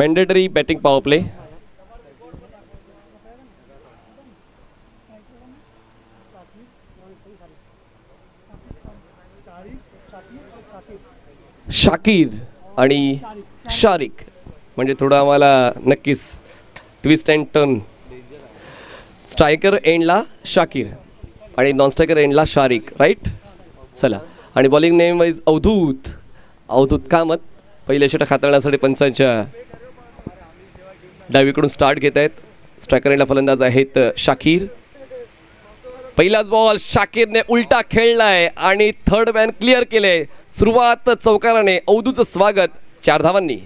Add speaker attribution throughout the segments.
Speaker 1: Mandatory batting power play. Shakir आणि शारिक म्हणजे थोडं आम्हाला नक्कीच ट्विस्ट अँड टर्न. स्ट्रायकर एंडला शाकीर आणि नॉन स्ट्रायकर एंडला शारिक, राईट. चला, आणि bowling name wise Avdhoot Kamat. पहिल्या षटक हाताळण्यासाठी पंचांच्या डावीकडून स्टार्ट घेत आहेत. स्ट्रायकर एंडला फलंदाज आहेत शाकीर. पहिलाच बॉल शाकीरने उलटा खेळलाय आणि थर्ड मॅन क्लिअर केले. सुरुवात चौकाराने, अवधूतचं स्वागत 4 धावांनी.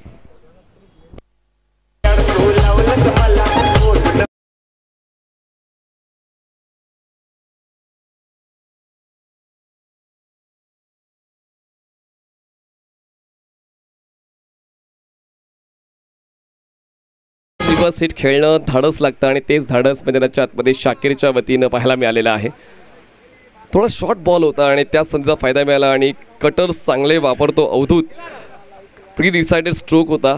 Speaker 1: रिव्हर्स हिट खेळणं धाडस लागतं आणि तेच धाडस मैदानाच्या आतमध्ये शाकीरच्या वतीनं पाहायला मिळालेलं आहे. थोडा शॉर्ट बॉल होता आणि त्या संधीचा फायदा मिळाला आणि कटर्स चांगले वापरतो अवधूत. प्री डिसाइडेड स्ट्रोक होता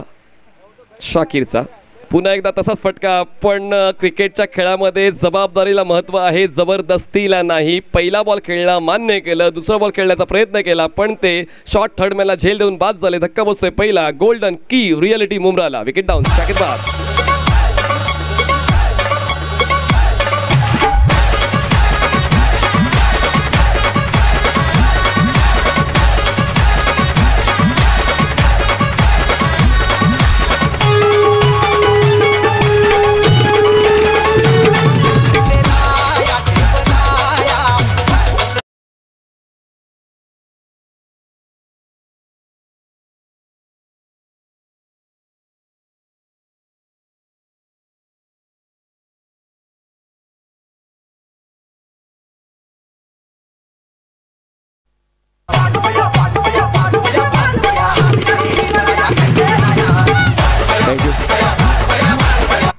Speaker 1: शाकीरचा. पुन्हा एकदा तसाच फटका, पण क्रिकेटच्या खेळामध्ये जबाबदारीला महत्त्व आहे, जबरदस्तीला नाही. पहिला बॉल खेळला, मान्य केलं, दुसरा बॉल खेळण्याचा प्रयत्न केला, पण ते शॉर्ट थर्ड मॅनला झेल देऊन बाद झाले. धक्का बसतोय पहिला. गोल्डन की रिअलिटी मुमराला विकेट डाऊन. शाकीर बाद.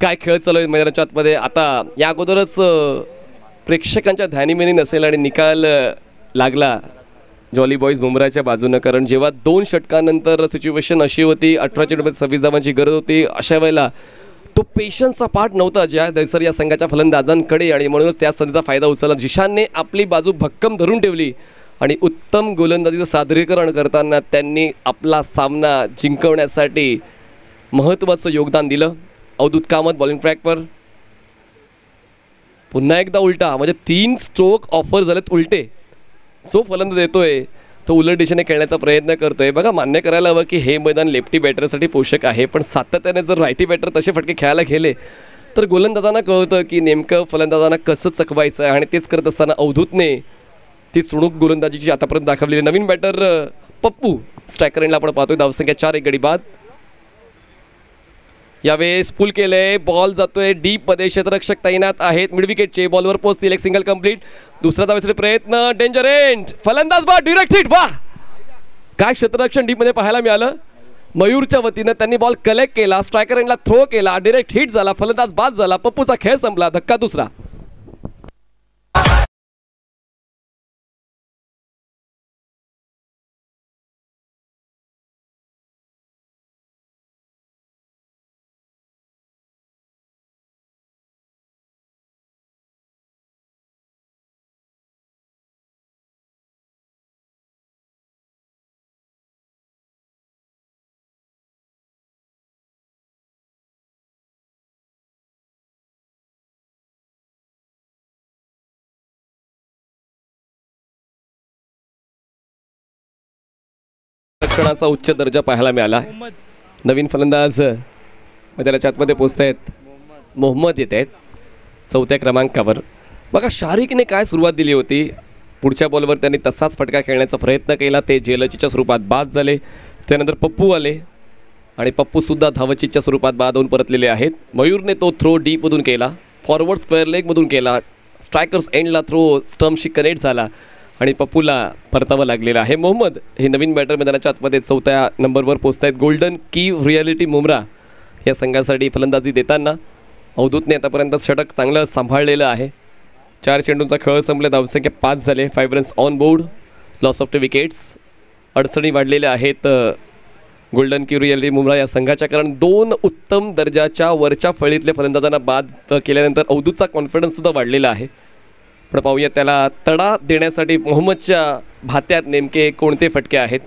Speaker 1: काय खेळ चालू आहे मैदानाच्या आतमध्ये. आता या अगोदरच प्रेक्षकांच्या ध्यानीमेनी नसेल आणि निकाल लागला जॉली बॉईज मुंबराच्या बाजूनं, कारण जेव्हा 2 षटकानंतर सिच्युएशन अशी होती, 18 चेंडूमध्ये 26 धावांची गरज होती, अशा वेळेला तो पेशन्सचा पार्ट नव्हता ज्या दैसर या संघाच्या फलंदाजांकडे, आणि म्हणूनच त्या संधीचा फायदा उचलला. जिशानने आपली बाजू भक्कम धरून ठेवली आणि उत्तम गोलंदाजीचं सादरीकरण करताना त्यांनी आपला सामना जिंकवण्यासाठी महत्त्वाचं योगदान दिलं. अवधूत कामत बॉलिंग ट्रॅकवर. पुन्हा एकदा उलटा, म्हणजे 3 स्ट्रोक ऑफर झालेत उलटे. जो फलंदाज येतोय तो उलट दिशेने खेळण्याचा प्रयत्न करतोय. बघा, मान्य करायला हवं की हे मैदान लेफ्टी बॅटरसाठी पोषक आहे, पण सातत्याने जर रायटी बॅटर तसे फटके खेळायला गेले तर गोलंदाजांना कळतं की नेमकं फलंदाजांना कसं चकवायचं आहे, आणि तेच करत असताना अवधूतने ती चुणूक गोलंदाजीची आतापर्यंत दाखवलेली. नवीन बॅटर पप्पू स्ट्रायकर एंडला आपण पाहतोय. धावसंख्या 4, 1 गडी बाद. यावेळेस पुल केले, बॉल जातोय डीपमध्ये, क्षेत्ररक्षक तैनात आहेत, मिड विकेटचे, बॉलवर पोहोचतील, एक सिंगल कंप्लीट. दुसरा धावेसाठी प्रयत्न, डेंजर एंड, फलंदाज बाद, डायरेक्ट हिट. वाह, काय क्षेत्ररक्षण डीपमध्ये पाहायला मिळालं. मयूरच्या वतीनं त्यांनी बॉल कलेक्ट केला, स्ट्रायकर एंडला थ्रो केला, डायरेक्ट हिट झाला, फलंदाज बाद झाला. पप्पूचा खेळ संपला. धक्का दुसरा. रक्षणाचा उच्च दर्जा पाहायला मिळाला. नवीन फलंदाज मैदानाच्या आतमध्ये पोहोचत आहेत. मोहम्मद येत आहेत 4थ्या क्रमांकावर. बघा, शारिकने काय सुरुवात दिली होती. पुढच्या बॉलवर त्यांनी तसाच फटका खेळण्याचा प्रयत्न केला, ते झेलचीच्या स्वरूपात बाद झाले. त्यानंतर पप्पू आले आणि पप्पूसुद्धा धावचीच्या स्वरूपात बाद होऊन परतलेले आहेत. मयूरने तो थ्रो डीपमधून केला, फॉरवर्ड स्क्वेअर लेगमधून केला, स्ट्रायकर्स एंडला थ्रो स्टम्पशी कनेक्ट झाला आणि पप्पूला परतावं लागलेलं आहे. मोहम्मद हे नवीन बॅटर मैदानाच्या आतमध्ये 4थ्या नंबरवर पोहोचत आहेत. गोल्डन की रिअलिटी मुमरा या संघासाठी फलंदाजी देताना अवधूतने आतापर्यंत षटक चांगलं सांभाळलेलं आहे. 4 चेंडूंचा खेळ संपले, धावसंख्या 5 झाले, 5 runs on board, loss of 2 wickets. अडचणी वाढलेल्या आहेत गोल्डन क्युरियली मुंब्रा या संघाच्या, कारण 2 उत्तम दर्जाच्या वरच्या फळीतल्या फलंदाजांना बाद केल्यानंतर अवधूतचा कॉन्फिडन्ससुद्धा वाढलेला आहे. पण पाहूया त्याला तडा देण्यासाठी मोहम्मदच्या भात्यात नेमके कोणते फटके आहेत.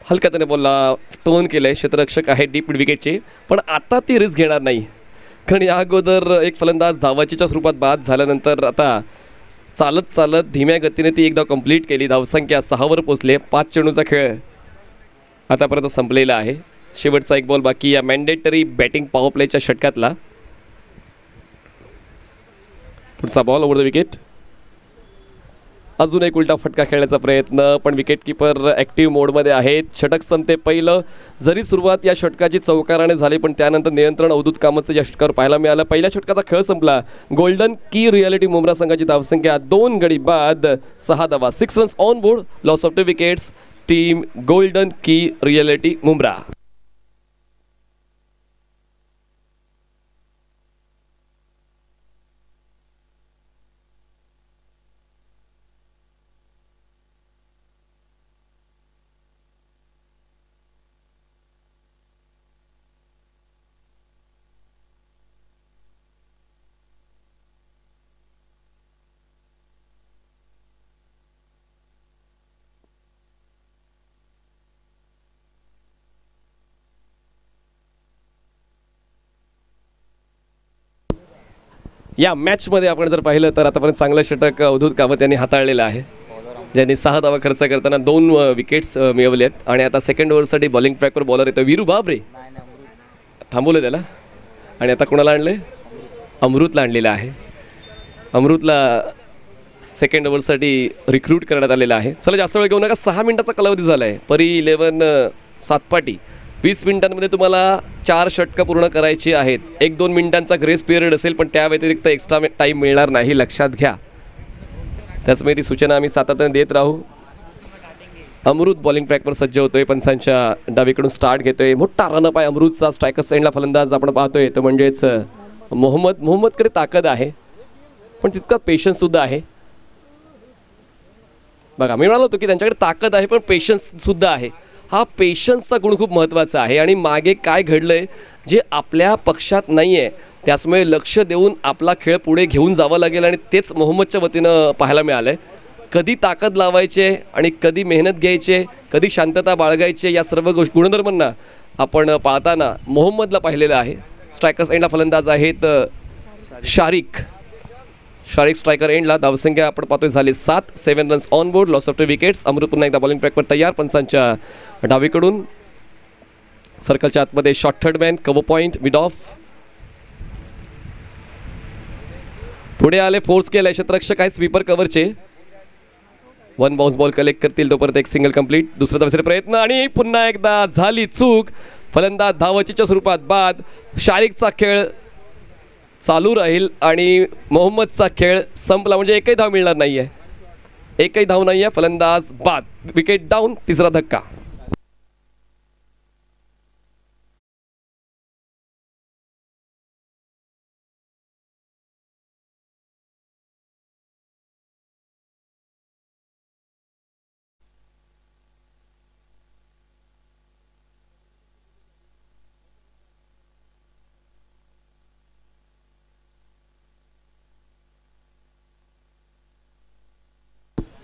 Speaker 1: हलक्या त्याने बॉलला टर्न केलं आहे, क्षेत्ररक्षक आहे डीप विकेटचे, पण आता ती रिस्क घेणार नाही, कारण या अगोदर एक फलंदाज धावाचीच्या स्वरूपात बाद झाल्यानंतर आता चालत चालत धीम्या गतीने ती एकदा कंप्लीट केली. धावसंख्या 6वर पोचले. 5 चेंडूचा खेळ आतापर्यंत संपलेला आहे. शेवटचा एक बॉल बाकी या मॅन्डेटरी बॅटिंग पॉवर प्लेच्या षटकातला. पुढचा बॉल ओव्हर द विकेट. अजून एक उलटा फटका खेळण्याचा प्रयत्न, पण विकेट किपर ॲक्टिव्ह मोडमध्ये आहेत. षटक संपते पहिलं. जरी सुरुवात या षटकाची चौकाराने झाली, पण त्यानंतर नियंत्रण अवधूत कामतचं या षटकावर पाहायला मिळालं. पहिल्या षटकाचा खेळ संपला. गोल्डन की रियालिटी मुंब्रा संघाची धावसंख्या 2 गडी बाद 6 धावा, 6 runs on board, loss of 2 wickets. Team golden की रियालिटी मुंब्रा. या मॅचमध्ये आपण जर पाहिलं तर आतापर्यंत चांगलं षटक अवधूत कामत यांनी हाताळलेलं आहे, ज्यांनी 6 धावा खर्च करताना 2 विकेट्स मिळवले आहेत. आणि आता सेकंड ओव्हरसाठी बॉलिंग ट्रॅकवर बॉलर येतो वीरू बाबरे, थांबवलं त्याला. आणि आता कोणाला आणलं? अमृतला आणलेलं आहे. अमृतला सेकंड ओव्हरसाठी रिक्रूट करण्यात आलेला आहे. चला जास्त वेळ घेऊ नका, 6 मिनिटाचा कालावधी झाला आहे. परी 11 सातपाटी. 20 मिनिटांमध्ये तुम्हाला 4 षटकं पूर्ण करायची आहेत. 1-2 मिनिटांचा ग्रेस पिरियड असेल, पण त्या व्यतिरिक्त एक्स्ट्रा टाईम मिळणार नाही, लक्षात घ्या. त्याचमुळे ती सूचना आम्ही सातत्याने देत राहू. अमृत बॉलिंग ट्रॅकवर सज्ज होतोय, पंचांच्या डावीकडून स्टार्ट घेतोय. मोठा रनअप आहे अमृतचा. स्ट्रायकर एंडला फलंदाज आपण पाहतोय तो म्हणजेच मोहम्मदकडे ताकद आहे, पण तितका पेशन्ससुद्धा आहे. बघा, मी म्हणालो होतो की त्यांच्याकडे ताकद आहे पण पेशन्ससुद्धा आहे. हा पेशन्सचा गुण खूप महत्त्वाचा आहे. आणि मागे काय घडलं आहे जे आपल्या पक्षात नाही आहे, त्याचमुळे लक्ष देऊन आपला खेळ पुढे घेऊन जावं लागेल. आणि तेच मोहम्मदच्या वतीनं पाहायला मिळालं आहे. कधी ताकद लावायचे आणि कधी मेहनत घ्यायचे, कधी शांतता बाळगायचे, या सर्व गुणधर्मांना आपण पाहताना मोहम्मदला पाहिलेलं आहे. स्ट्रायकर्स एंडला फलंदाज आहेत शारिक स्ट्रायकर एंडला. धावसंख्या आपण पाहतोय झाली 7, 7 runs on board, loss of 2 wickets. Amrut पुन्हा एकदा बॉलिंग ट्रॅकवर तयार. पंचांच्या डावीकडून सर्कलच्या आतमध्ये short third man, cover point, mid off. पुढे आले, फोर्स केलं. क्षेत्ररक्षक आहे स्वीपर कव्हरचे. 1 बाउन्स बॉल कलेक्ट करतील, तोपर्यंत एक सिंगल कंप्लीट. दुसरा धावेचा प्रयत्न आणि पुन्हा एकदा झाली चूक. फलंदाज धावचीच्या स्वरूपात बाद. शारिकचा खेळ चालू राहील आणि मोहम्मदचा खेळ संपला, म्हणजे एकही धाव मिळणार नाही आहे. एकही धाव नाही आहे, फलंदाज बाद. Wicket down. तिसरा धक्का.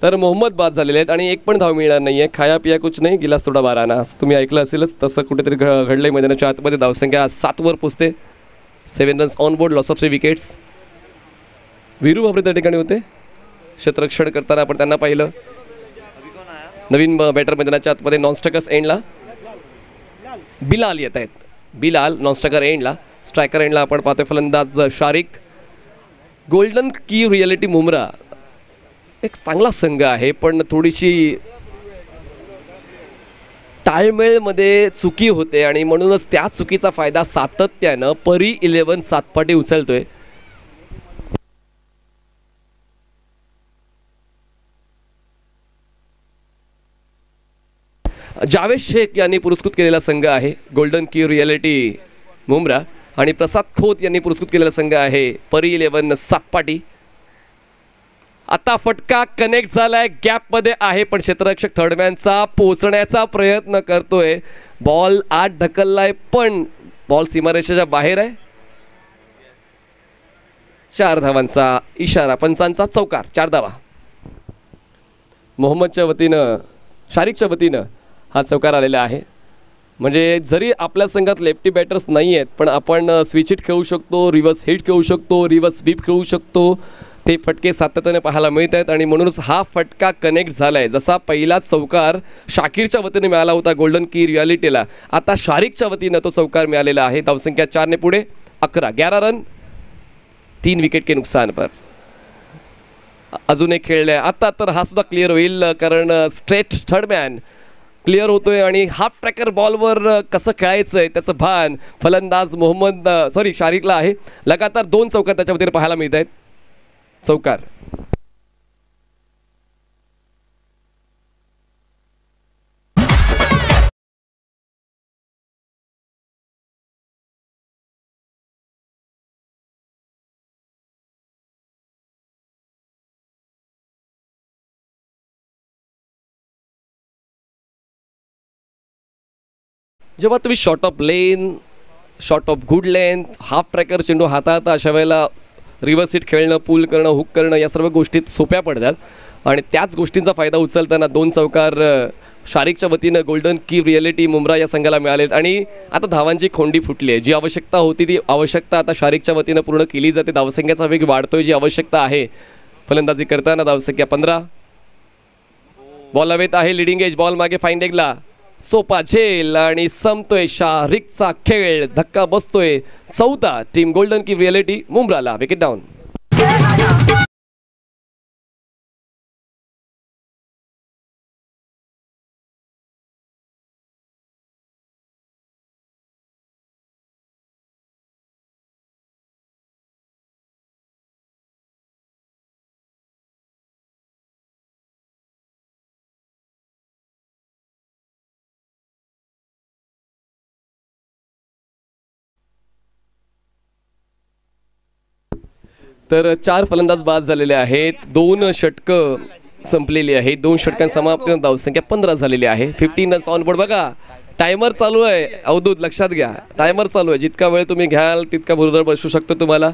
Speaker 1: तर मोहम्मद बाद झालेले आहेत आणि एक पण धाव मिळणार नाही आहे. खाया पिया कुछ नाही, गिलास थोडा बाराना, तुम्ही ऐकलं असेलच. तसं कुठेतरी घडलंय मैदानाच्या आतमध्ये. धावसंख्या 7वर पोचते. 7 runs on board, loss of 3 wickets. Viru Babre त्या ठिकाणी होते क्षेत्ररक्षण करताना, आपण त्यांना पाहिलं. नवीन बॅटर मैदानाच्या आतमध्ये नॉनस्ट्रायकर्स एंडला बिलाल येत आहेत. बिलाल नॉनस्ट्रायकर एंडला. स्ट्रायकर एंडला आपण पाहतोय फलंदाज शारिक. गोल्डन की रियालिटी मुंब्रा एक चांगला संघ आहे, पण थोडीशी ताळमेळमध्ये चुकी होते आणि म्हणूनच त्या चुकीचा फायदा सातत्यानं परी 11 सातपाटी उचलतोय. जावेद शेख यांनी पुरस्कृत केलेला संघ आहे गोल्डन की रियालिटी मुंब्रा, आणि प्रसाद खोत यांनी पुरस्कृत केलेला संघ आहे परी 11 सातपाटी. आता फटका कनेक्ट झालाय, गॅपमध्ये आहे, पण क्षेत्ररक्षक थर्डमॅनचा पोहोचण्याचा प्रयत्न करतोय. बॉल आत ढकललाय पण बॉल सीमारेषेच्या बाहेर आहे. 4 धावांचा इशारा, पंचांचा चौकार, 4 धावा. मोहम्मदच्या वतीनं, शारिकच्या वतीनं हा चौकार आलेला आहे. म्हणजे जरी आपल्या संघात लेफ्टी बॅटर्स नाही आहेत, पण आपण स्विच हिट खेळू शकतो, रिव्हर्स हिट खेळू शकतो, रिव्हर्स स्वीप खेळू शकतो. ते फटके सातत्याने पाहायला मिळत आहेत आणि म्हणूनच हा फटका कनेक्ट झाला आहे. जसा पहिला चौकार शाकिरच्या वतीने मिळाला होता गोल्डन की रियालिटीला, आता शारिकच्या वतीनं तो चौकार मिळालेला आहे. धावसंख्या 4 ने पुढे, 11 रन, 3 विकेट के नुकसान पर. अजून एक खेळले आता, तर हा सुद्धा क्लिअर होईल, कारण स्ट्रेट थर्डमॅन क्लिअर होतोय आणि हाफ ट्रॅकर बॉलवर कसं खेळायचं आहे त्याचं भान फलंदाज शारिकला आहे. लगातार 2 चौकार त्याच्या वतीने पाहायला मिळत आहेत. चौकार. जेव्हा तुम्ही short of lane, short of good length, half tracker चेंडू हाताळता, अशा वेळेला रिव्हर्स हिट खेळणं, पुल करणं, हुक करणं या सर्व गोष्टी सोप्या पडतात. आणि त्याच गोष्टींचा फायदा उचलताना 2 चौकार शारिकच्या वतीनं गोल्डन की रियालिटी मुंब्रा या संघाला मिळालेत. आणि आता धावांची खोंडी फुटली आहे. जी आवश्यकता होती ती आवश्यकता आता शारिकच्या वतीनं पूर्ण केली जाते. धावसंख्येचा वेग वाढतोय, जी आवश्यकता आहे फलंदाजी करताना. धावसंख्या 15. बॉल हवेत आहे, लिडिंग एज, बॉल मागे फाईन लेगला, सोपा झेल आणि संपतोय शारिकचा खेळ. धक्का बसतोय. 14 टीम गोल्डन की रियालिटी मुंब्राला. Wicket down. तर 4 फलंदाज बाद झालेले आहेत. 2 षटकं संपलेली आहेत. 2 षटकांसमाप्त धावसंख्या 15 झालेली आहे. 15 रन्स ऑन बोर्ड. बघा टायमर चालू आहे. अवधूत लक्षात घ्या, टायमर चालू आहे. जितका वेळ तुम्ही घ्याल तितका बरोबर बसू शकतो तुम्हाला.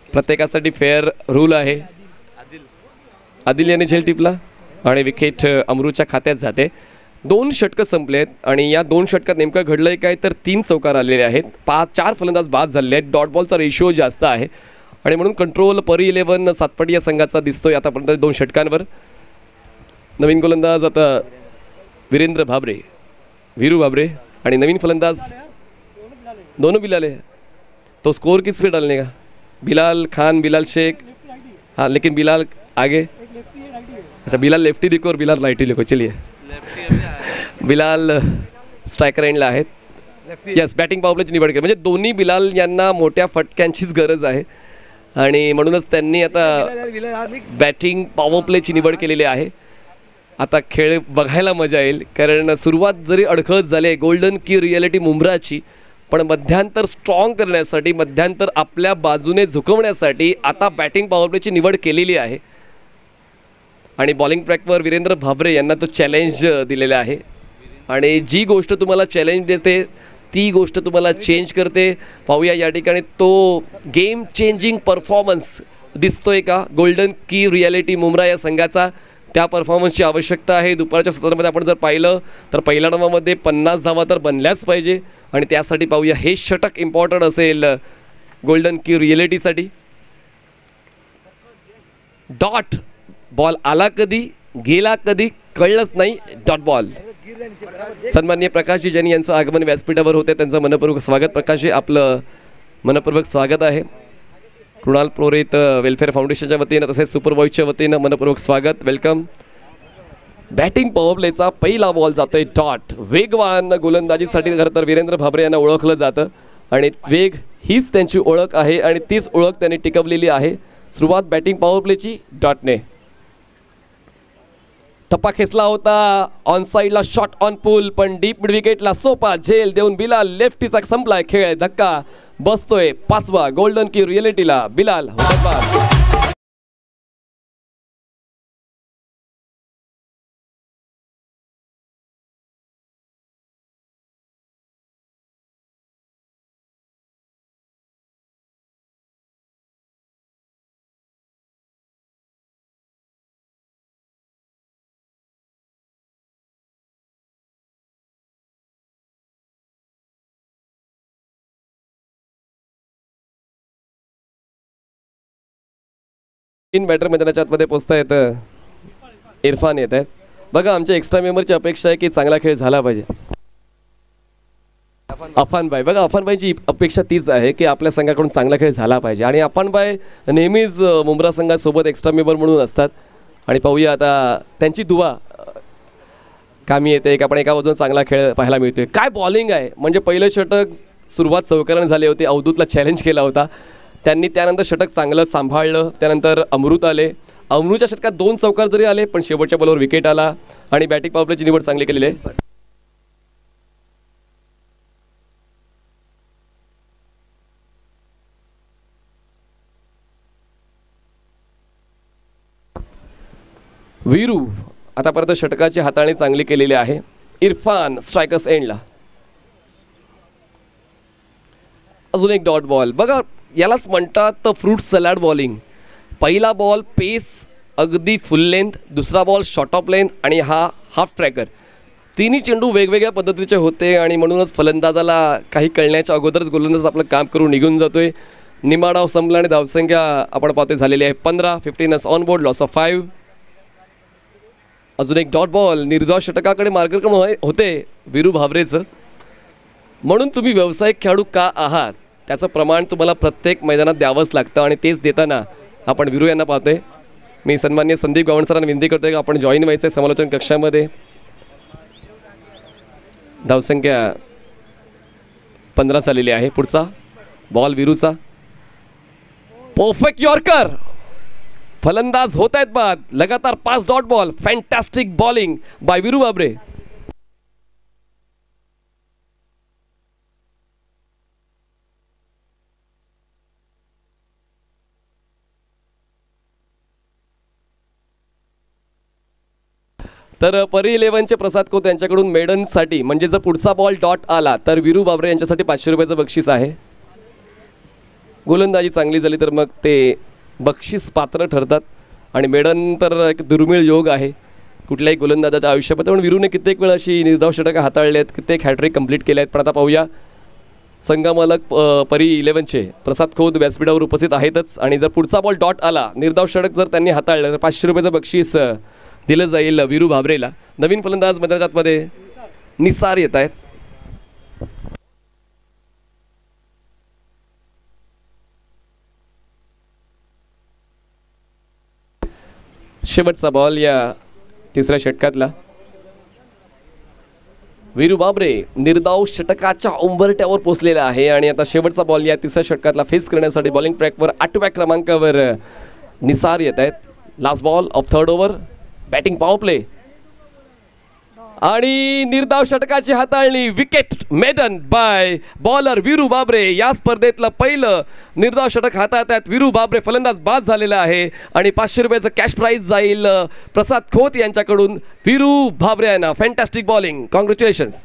Speaker 1: प्रत्येकासाठी फेअर रूल आहे. आदिल याने झेल टिपला आणि विकेट अमरूच्या खात्यात जाते. 2 षटकं संपलेत आणि या 2 षटकात नेमकं घडलंय काय, तर 3 चौकार आलेले आहेत. 4 फलंदाज बाद झालेले आहेत. डॉट बॉलचा रेशिओ जास्त आहे आणि म्हणून कंट्रोल पर 11 सातपटी या संघाचा दिसतोय आतापर्यंत 2 षटकांवर. नवीन गोलंदाज आता वीरू भाबरे आणि नवीन फलंदाज दोनों बिलाले. तो स्कोर किस पे डालने का? बिलाल खान, बिलाल शेख. हाँ लेकिन बिलाल आगे, अच्छा बिलाल लेफ्टी लिखो और बिलाल राइटी लिखो. चलिए बिलाल स्ट्रायकर एंडला आहेत. यस, बॅटिंग पॉवर प्लेची निवड केली. म्हणजे दोन्ही बिलाल यांना मोठ्या फटक्यांचीच गरज आहे आणि म्हणूनच त्यांनी आता बॅटिंग पॉवर प्लेची निवड केलेली आहे. आता खेळ बघायला मजा येईल, कारण सुरुवात जरी अडखळत झाली गोल्डन की रियालिटी मुंब्राची, पण मध्यांतर स्ट्रॉंग करण्यासाठी, मध्यांतर आपल्या बाजूने झुकवण्यासाठी आता बॅटिंग पॉवर प्लेची निवड केलेली आहे. आणि बॉलिंग ट्रॅकवर वीरेंद्र भाबरे यांना तो चॅलेंज दिलेला आहे आणि जी गोष्ट तुम्हाला चॅलेंज देते ती गोष्ट तुम्हाला चेंज करते. पाहूया या ठिकाणी तो गेम चेंजिंग परफॉर्मन्स दिसतोय का गोल्डन की रियालिटी मुंब्रा या संघाचा. त्या परफॉर्मन्सची आवश्यकता आहे. दुपारच्या सत्रामध्ये आपण जर पाहिलं तर पहिल्या डावामध्ये 50 धावा तर बनल्याच पाहिजे आणि त्यासाठी पाहूया हे षटक इम्पॉर्टंट असेल गोल्डन की रियालिटीसाठी. डॉट बॉल आला कधी गेला कधी कळलंच नाही. Dot ball. सन्माननीय प्रकाशजी ज्यांनी यांचं आगमन व्यासपीठावर होते त्यांचं मनपूर्वक स्वागत. प्रकाशजी आपलं मनपूर्वक स्वागत आहे. कृणाल प्रोरेत वेलफेअर फाउंडेशनच्या वतीनं तसेच सुपरवॉइसच्या वतीनं मनपूर्वक स्वागत. वेलकम. बॅटिंग पॉवर प्लेचा पहिला बॉल जातोय डॉट. वेगवान गोलंदाजीसाठी खरं तर वीरेंद्र भाबरे यांना ओळखलं जातं आणि वेग हीच त्यांची ओळख आहे आणि तीच ओळख त्यांनी टिकवलेली आहे. सुरुवात बॅटिंग पॉवर प्लेची डॉटने. टप्पा खेचला होता ऑन साईडला, शॉट ऑन पूल, पण डीप मिड विकेटला सोपा झेल देऊन बिलाल लेफ्टीचा संपलाय खेळ. धक्का बसतोय. 5वा गोल्डन की रियालिटीला बिलाल. तीन बॅटर मैदानाच्या आतमध्ये पोचता येतं. इरफान येत आहेत. बघा आमच्या एक्स्ट्रा मेंबरची अपेक्षा आहे की चांगला खेळ झाला पाहिजे. अफानबाई, बघा अफानबाईंची अपेक्षा तीच आहे की आपल्या संघाकडून चांगला खेळ झाला पाहिजे आणि अफानबाई नेहमीच मुंब्रा संघासोबत एक्स्ट्रा मेंबर म्हणून असतात. आणि पाहूया आता त्यांची दुवा कामी येते का, आपण एका बाजून चांगला खेळ पाहायला मिळतोय. काय बॉलिंग आहे, म्हणजे पहिलं षटक सुरुवात चौकाराने झाली होती. अवधूतला चॅलेंज केला होता त्यांनी, त्यानंतर षटक चांगलं सांभाळलं. त्यानंतर अमृत आले. अमृतच्या षटकात 2 चौकार जरी आले पण शेवटच्या बॉलवर विकेट आला आणि बॅटिंग पॉवर प्लेची निवड चांगली केलेली आहे. वीरू आतापर्यंत षटकाची हाताळणी चांगली केलेली आहे. इरफान स्ट्रायकर्स एंडला. अजून एक डॉट बॉल. बघा यालाच म्हणतात फ्रूट सलाड बॉलिंग. पहिला बॉल पेस अगदी फुल लेंथ, दुसरा बॉल शॉर्ट ऑफ लेंथ आणि हा हाफ ट्रॅकर. तिन्ही चेंडू वेगवेगळ्या पद्धतीचे होते आणि म्हणूनच फलंदाजाला काही कळण्याच्या अगोदरच गोलंदाज आपलं काम करून निघून जातोय. निमा डाव संपला आणि धावसंख्या आपण पाहतोय झालेली आहे 15. 15 ऑन बोर्ड, लॉस ऑफ 5. अजून एक डॉट बॉल. निर्धाव षटकाकडे मार्गक्रमण होते वीरू भावरेचं. म्हणून तुम्ही व्यावसायिक खेळाडू का आहात त्याचं प्रमाण तुम्हाला प्रत्येक मैदानात द्यावंच लागतं आणि तेच देताना आपण वीरू यांना पाहतोय. मी सन्माननीय संदीप गावंड सरांना विनंती करतोय की आपण जॉईन व्हायचं समालोचन कक्षामध्ये. धावसंख्या 15 झालेली आहे. पुढचा बॉल वीरूचा. Perfect yorker. फलंदाज होत आहेत बाद. लगातार 5 dot ball. Fantastic bowling by Viru Babre. तर परी 11चे प्रसाद खोत यांच्याकडून मेडनसाठी, म्हणजे जर पुढचा बॉल डॉट आला तर वीरू बाबरे यांच्यासाठी 500 रुपयाचं बक्षीस आहे. गोलंदाजी चांगली झाली तर मग ते बक्षीस पात्र ठरतात आणि मेडन तर एक दुर्मिळ योग आहे कुठल्याही गोलंदाजाच्या आयुष्यामध्ये. पण वीरूने कित्येक वेळा अशी निर्धाव षटकं हाताळली आहेत, कित्येक हॅट्रिक कंप्लीट केल्या आहेत. पण आता पाहूया संघमालक परी 11चे प्रसाद खोत व्यासपीठावर उपस्थित आहेतच आणि जर पुढचा बॉल डॉट आला, निर्धाव षटक जर त्यांनी हाताळलं तर 500 रुपयाचं बक्षीस दिलं जाईल वीरू भाबरेला. नवीन फलंदाज मैदानामध्ये निसार येत आहेत. शेवटचा बॉल या तिसऱ्या षटकातला. वीरू बाबरे निर्धाव षटकाच्या उंबरट्यावर पोचलेला आहे आणि आता शेवटचा बॉल या तिसऱ्या षटकातला फेस करण्यासाठी बॉलिंग ट्रॅकवर 8व्या क्रमांकावर निसार येत आहेत. Last ball of 3rd over. Batting power play आणि निर्धाव षटकाची हाताळणी. Wicket maiden by bowler Viru Babre. या स्पर्धेतलं पहिलं निर्धाव षटक हाताळतात वीरू बाबरे. फलंदाज बाद झालेला आहे आणि 500 रुपयाचं कॅश प्राईज जाईल प्रसाद खोत यांच्याकडून वीरू भाबरे यांना. Fantastic bowling. कॉंग्रॅच्युलेशन्स.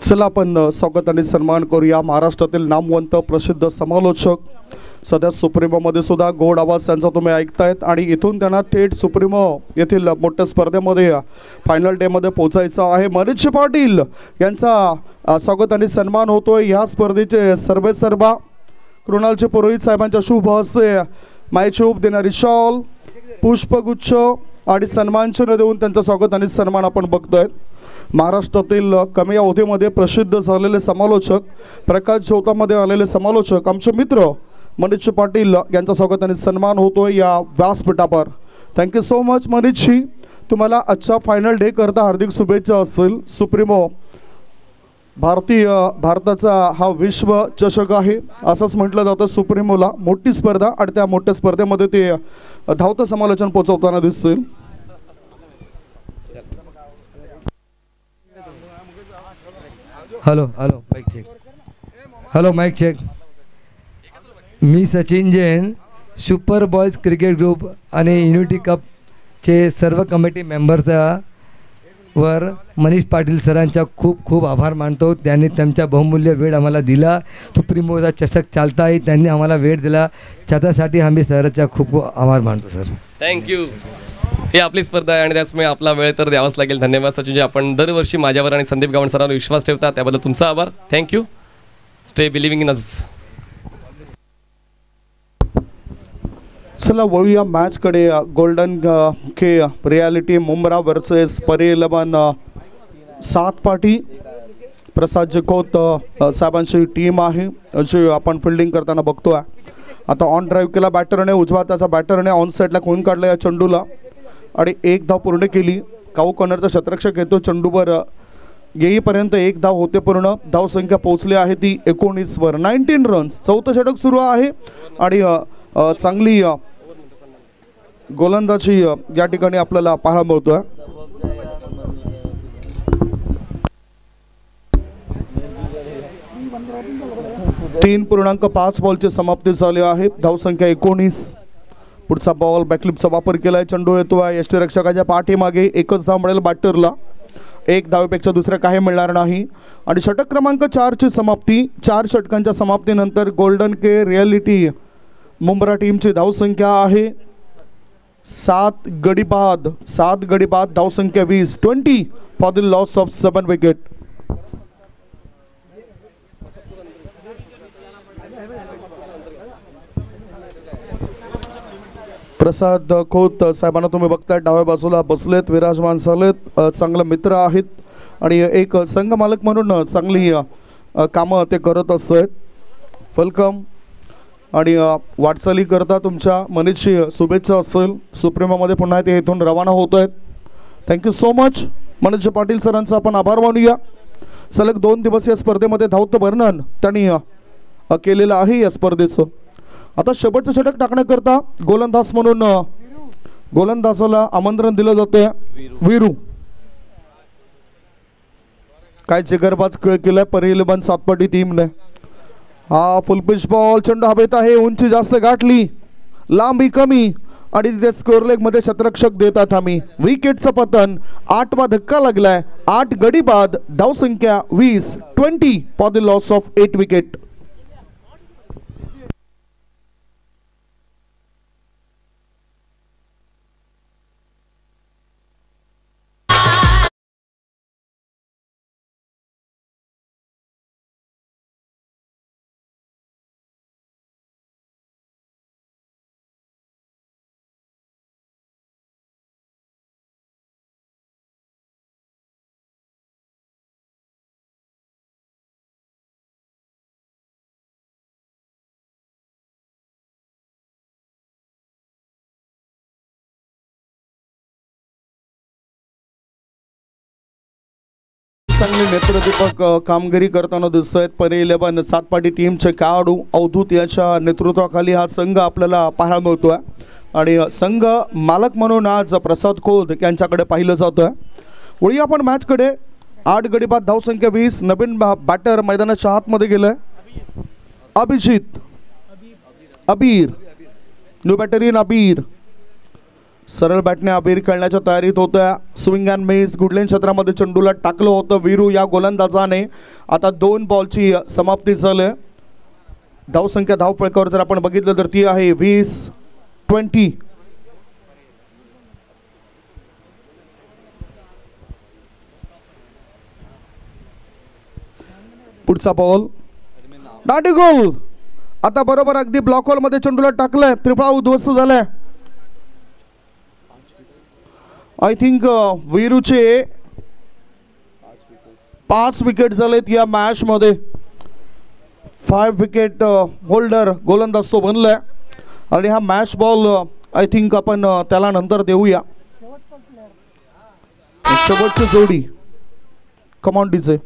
Speaker 2: चला आपण स्वागत आणि सन्मान करूया महाराष्ट्रातील नामवंत प्रसिद्ध समालोचक, सध्या सुप्रीमोमध्ये सुद्धा गोड आवाज त्यांचा तुम्ही ऐकतायत आणि इथून त्यांना थेट सुप्रीमो येथील मोठ्या स्पर्धेमध्ये फायनल डेमध्ये पोहोचायचं आहे. मनीष पाटील यांचा स्वागत आणि सन्मान होतोय. ह्या स्पर्धेचे सर्वेसर्वा कृणालचे पुरोहित साहेबांच्या शुभ हस्ते मायेची उप देणारी शॉल, पुष्पगुच्छ आणि सन्मानचिन्ह देऊन त्यांचं स्वागत आणि सन्मान आपण बघतोय. महाराष्ट्रातील कमी अवधीमध्ये प्रसिद्ध झालेले समालोचक, प्रकाश झोतामध्ये आलेले समालोचक, आमचे मित्र मनीष पाटील यांचा स्वागत आणि सन्मान होतोय या व्यासपीठावर. Thank you so much Manishji. तुम्हाला आजच्या फायनल डे करता हार्दिक शुभेच्छा असेल. सुप्रीमो भारताचा हा विश्व चषक आहे असंच म्हटलं जातं सुप्रीमोला. मोठी स्पर्धा आणि त्या मोठ्या स्पर्धेमध्ये ते धावतं समालोचन पोचवताना दिसतील.
Speaker 3: Hello mike check. Hello mike check. मी Sachin Jain, super boys cricket group आणि युनिटी कपचे सर्व कमिटी मेंबरचा वर मनीष पाटील सरांचा खूप खूप आभार मानतो. त्यांनी त्यांचा बहुमूल्य वेळ आम्हाला दिला. सुप्रीमोचा चषक चालताही त्यांनी आम्हाला वेळ दिला. त्याच्यासाठी आम्ही सरांचा खूप खूप आभार मानतो सर.
Speaker 1: थँक्यू. ही आपली स्पर्धा आहे आणि त्याचमुळे आपला वेळ तर द्यावाच लागेल. धन्यवाद सचिनजी. आपण दरवर्षी माझ्यावर आणि संदीप गावण सरांवर विश्वास ठेवता त्याबद्दल तुमचा आभार. थँक्यू. स्टे बिलिव्हिंग इन अस.
Speaker 2: चला वळूया मॅचकडे. गोल्डन के रियालिटी मुंब्रा वर्सेस परे 11 सात पाटी. प्रसाद जकोत साहेबांची टीम आहे जी आपण फिल्डिंग करताना बघतोय. आता ऑन ड्राईव्ह केला बॅटरने, उजवा त्याचा बॅटरने ऑन साईडला कोण काढला या चेंडूला आणि एक धाव पूर्ण केली. काऊ कॉर्नरचा क्षेत्ररक्षक येतो चेंडूवर येईपर्यंत एक धाव होते पूर्ण. धावसंख्या पोहोचली आहे ती 19 वर. 19 रन्स. चौथं षटक सुरू आहे आणि चांगली गोलंदाजी या ठिकाणी आपल्याला पाहायला मिळतोय. तीन 3.5 बॉलची समाप्ती झाली आहे. धावसंख्या 19. पुढचा बॉल बॅकलिपचा वापर केलाय. चेंडू येतोय यष्टीरक्षकाच्या पाठीमागे. एकच धाव मिळेल बॅटरला. एक धावेपेक्षा दुसरं काही मिळणार नाही आणि षटक क्रमांक 4ची समाप्ती. 4 षटकांच्या समाप्तीनंतर गोल्डन के रियालिटी मुंब्रा टीमची धावसंख्या आहे 7 गडी बाद. धावसंख्या 20 for the loss of 7 wicket. Prasad Khot साहेबांना तुम्ही बघताय डाव्या बाजूला बसलेत, विराजमान झालेत. चांगले मित्र आहेत आणि एक संघ मालक म्हणून चांगली कामं ते करत असतात. वेलकम आणि वाटचाली करता तुमच्या मनीषची शुभेच्छा असेल. सुप्रीमोमध्ये पुन्हा ते इथून रवाना होत आहेत. Thank you so much Manish Patil सरांचा आपण आभार मानूया. सलग 2 दिवसीय स्पर्धेमध्ये धावतं वर्णन त्यांनी केलेलं आहे या स्पर्धेचं. आता शेवटचं षटक टाकण्याकरता गोलंदाज म्हणून गोलंदाजाला आमंत्रण दिलं जातं. वीरू काय जिगरबाज खेळ केलाय परे 11 सातपाटी टीमने. हा फुल पिच बॉल. चेंडू हवेत आहे. उंची जास्त गाठली, लांबी कमी आणि तिथे स्कोअर लेग मध्ये क्षेत्ररक्षक देतात आम्ही. विकेटचं पतन. 8वा धक्का लागलाय. 8 गडी बाद. धावसंख्या 20 for the loss of 8 wicket. चांगले नेत्रदीपक कामगिरी करताना दिसत आहेत परे 11 सातपाटी टीमचे खेळाडू. अवधूत याच्या नेतृत्वाखाली हा संघ आपल्याला पाहायला मिळतोय आणि संघ मालक म्हणून आज प्रसाद खोत यांच्याकडे पाहिलं जातं. वळूया आपण मॅचकडे. 8 गडी बाद. धावसंख्या 20. नवीन बॅटर मैदानाच्या आतमध्ये गेलाय. अभिजित अबीर. न्यू बॅटर इन अबीर. सरळ बॅटने अबीर खेळण्याच्या तयारीत होत्या. Swing and miss. गुडलेन क्षेत्रामध्ये चेंडूला टाकलं होतं वीरू या गोलंदाजाने. आता 2 बॉलची समाप्ती झाली. धावसंख्या धावफळकावर जर आपण बघितलं तर ती आहे 20. पुढचा बॉल डाडी गोल. आता बरोबर अगदी ब्लॉक होल मध्ये चेंडूला टाकलाय. त्रिफळा उद्ध्वस्त झालाय. आय थिंक वीरूचे 5 विकेट झालेत या मॅच मध्ये. 5 विकेट होल्डर गोलंदाज तो बनलाय आणि हा मॅच बॉल आय थिंक आपण त्याला नंतर देऊया. शेवटची जोडी कमॉन डीजे.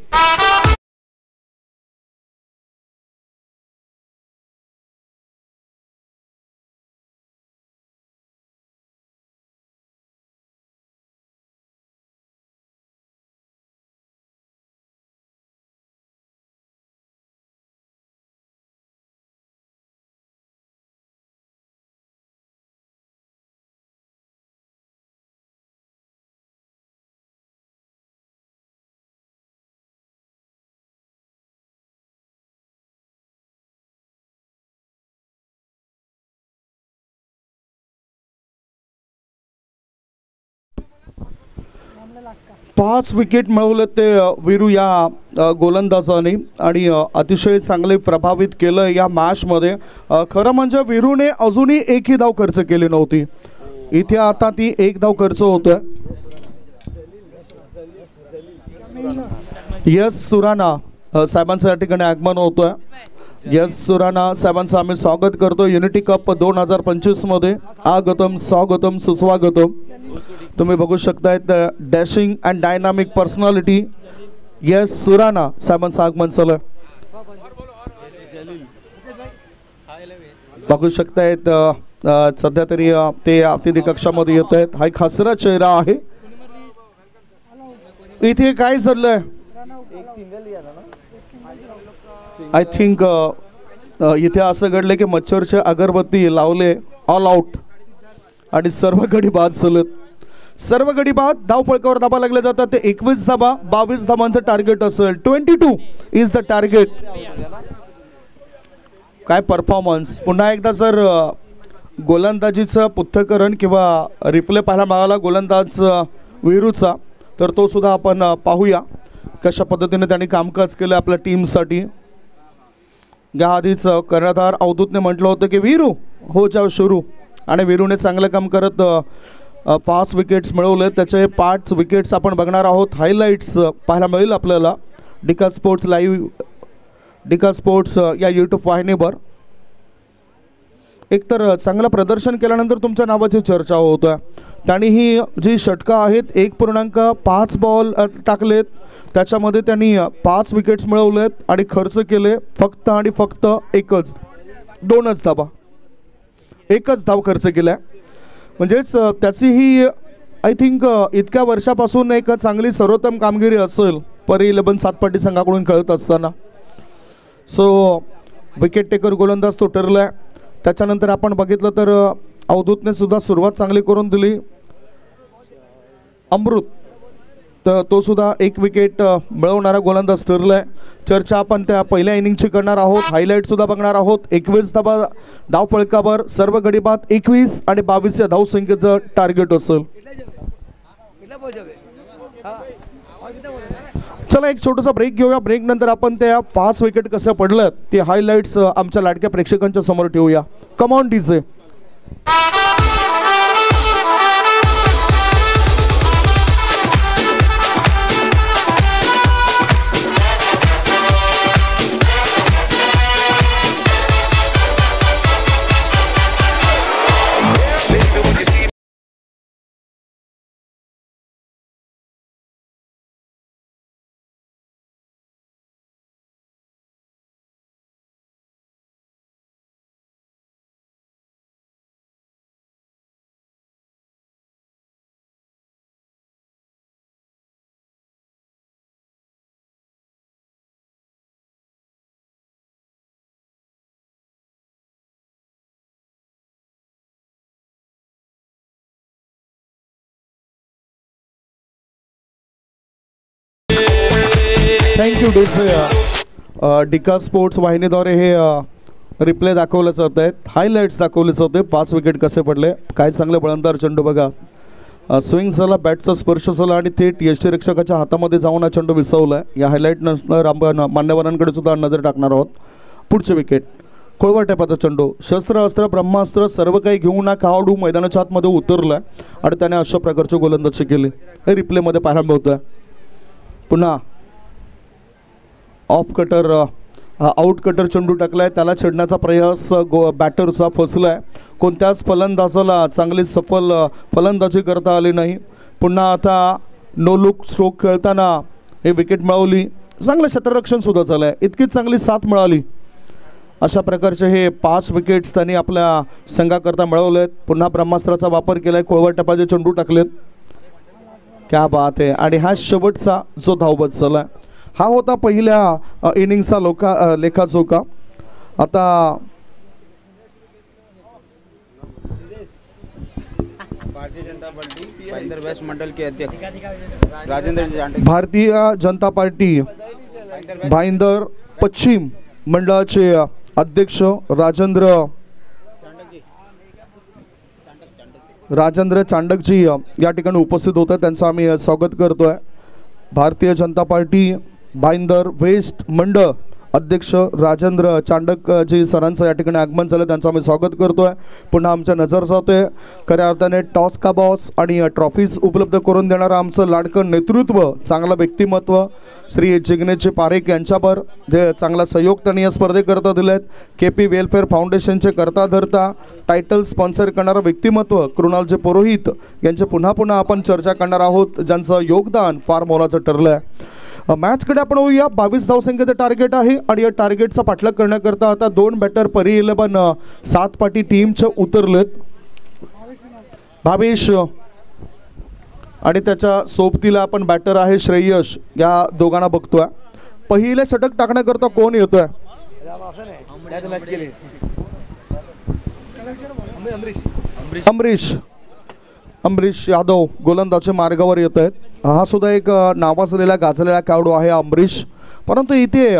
Speaker 2: पाच विकेट मिळवले ते वीरू या गोलंदाजाने आणि अतिशय चांगले प्रभावित केलं या मॅचमध्ये. खरं म्हणजे वीरूने अजूनही एकही धाव खर्च केली नव्हती. इथे आता ती एक धाव खर्च होतोय. यस सुराणा साहेबांचं या ठिकाणी आगमन होतोय. यस सुराणा साहेबांचं आम्ही स्वागत करतो युनिटी कप 2025 मध्ये. आगतम स्वागतम सुस्वागतम. तुम्ही बघू शकताय dashing and dynamic personality yes Surana साहेबांचं आगमन झालं. बघू शकतायत सध्या तरी ते अतिथी कक्षामध्ये येत आहेत. हा एक हसरा चेहरा आहे. इथे काय चाललंय आय थिंक इथे असं घडलं की मच्छरचे अगरबत्ती लावले ऑल आउट आणि सर्व गडी बाद झालेत. सर्व गडी बाद. धाव फळकावर धाबा लागले जातात ते 21 धाबा. 22 धाबांचं टार्गेट असेल. 22 इज द टार्गेट. काय परफॉर्मन्स. पुन्हा एकदा जर गोलंदाजीचं पृथक्करण किंवा रिप्ले पाहायला मिळाला गोलंदाज वीरूचा तर तो सुद्धा आपण पाहूया कशा पद्धतीने त्यांनी कामकाज केलं आपल्या टीमसाठी. या आधीच कर्णधार अवधूतने म्हटलं होतं की वीरू हो जाओ सुरू आणि वीरूने चांगलं काम करत 5 विकेट्स मिळवले. त्याचे 5 विकेट्स आपण बघणार आहोत. हायलाईट्स पाहायला मिळेल आपल्याला डिका स्पोर्ट्स लाईव्ह डिका स्पोर्ट्स या यूट्यूब वाहिनीवर. एकतर चांगलं प्रदर्शन केल्यानंतर तुमच्या नावाची चर्चा होत आहे. त्यांनी ही जी षटकं आहेत 1.5 बॉल टाकलेत त्याच्यामध्ये त्यांनी 5 विकेट्स मिळवलेत आणि खर्च केले फक्त आणि फक्त दोनच धाबा. एकच धाव खर्च केल्या. म्हणजेच त्याची ही आय थिंक इतक्या वर्षापासून एक चांगली सर्वोत्तम कामगिरी असेल परी 11 सातपाटी संघाकडून खेळत असताना. सो विकेट टेकर गोलंदाज तो ठरला आहे. त्याच्यानंतर आपण बघितलं तर अवधूतने सुद्धा सुरुवात चांगली करून दिली. अमृत तर तो सुद्धा 1 विकेट मिळवणारा गोलंदाज ठरलाय. चर्चा आपण त्या पहिल्या इनिंगची करणार आहोत. हायलाईट सुद्धा बघणार आहोत. 21 धाबा धाव फळकावर. सर्व गडी बाद 21 आणि 22 या धावसंख्येचं टार्गेट असेल. चला एक छोटासा ब्रेक घेऊया. ब्रेक नंतर आपण त्या 5 विकेट कसे पडल्यात ते हायलाईट्स आमच्या लाडक्या प्रेक्षकांच्या समोर ठेवूया. Come on DJ. Thank you DJ. डिका स्पोर्ट्स वाहिनीद्वारे हे रिप्ले दाखवले जात आहेत. हायलाईट्स दाखवले जाते. 5 विकेट कसे पडले. काय चांगले बळंदार चेंडू बघा. स्विंग झाला बॅटचा स्पर्श झाला आणि थेट यष्टीरक्षकाच्या हातामध्ये जाऊन हा चेंडू विसवला आहे. या हायलाईट नंतर आपण मान्यवरांकडे सुद्धा नजर टाकणार आहोत. पुढचे विकेट खोळवा टेपाचा चेंडू. शस्त्र अस्त्र ब्रह्मास्त्र सर्व काही घेऊन हा खेळाडू मैदानाच्या आतमध्ये उतरला आणि त्याने अशा प्रकारचे गोलंदाजी केली. हे रिप्लेमध्ये पाहायला मिळतं. पुन्हा ऑफ कटर आउट कटर चेंडू टाकलाय, त्याला छेडण्याचा प्रयास बॅटरचा फसलाय. कोणत्याच फलंदाजाला चांगली सफल फलंदाजी करता आली नाही. पुन्हा आता नो लुक स्ट्रोक खेळताना हे विकेट मिळवली. चांगलं क्षेत्ररक्षण सुद्धा झालं आहे, इतकी चांगली साथ मिळाली. अशा प्रकारचे हे 5 विकेट्स त्यांनी आपल्या संघाकरता मिळवलेत. पुन्हा ब्रह्मास्त्राचा वापर केलाय, कोळवट टपाचे चेंडू टाकलेत. क्या बात आहे. आणि हा शेवटचा जो धावबत झाला हा होता पहिल्या इनिंगचा लेखाजोखा. आता
Speaker 4: भारतीय जनता पार्टी भाईंदर वेस्ट मंडल के अध्यक्ष राजेंद्र चांडक,
Speaker 2: भारतीय जनता पार्टी भाईंदर पश्चिम मंडळाचे अध्यक्ष राजेंद्र चांडकजी या ठिकाणी उपस्थित होते, त्यांचं आम्ही स्वागत करतोय. भारतीय जनता पार्टी भाईंदर वेस्ट मंडळ अध्यक्ष राजेंद्र चांडकजी सरांचं या ठिकाणी आगमन झालं, त्यांचं आम्ही स्वागत करतोय. पुन्हा आमच्या नजर जाते खऱ्या अर्थाने टॉस का बॉस आणि ट्रॉफीज उपलब्ध करून देणारं आमचं लाडकं नेतृत्व, चांगलं व्यक्तिमत्व श्री जिग्नेशजी पारेख यांच्यावर चांगला सहयोग त्यांनी या स्पर्धेकरता दिलेत. KP वेलफेअर फाउंडेशनचे करता धरता टायटल स्पॉन्सर करणारं व्यक्तिमत्व कृणालजी पुरोहित यांचे पुन्हा पुन्हा आपण चर्चा करणार आहोत, ज्यांचं योगदान फार मोलाचं ठरलं आहे. मॅचकडे आपण होऊया. 22 धावसंख्येचं टार्गेट आहे आणि या टार्गेटचा पाठलाग करण्याकरता आता 2 बॅटर परी 11 7 पाटी टीमचे उतरलेत. भावेश आणि त्याच्या सोबतीला आपण बॅटर आहे श्रेयश, या दोघांना बघतोय. पहिले षटक टाकण्याकरता कोण येतोय? अमरीश यादव गोलंदाजी मार्गावर येत आहेत. हा सुद्धा एक नावाजलेला गाजलेला खेळाडू आहे अमरीश, परंतु इथे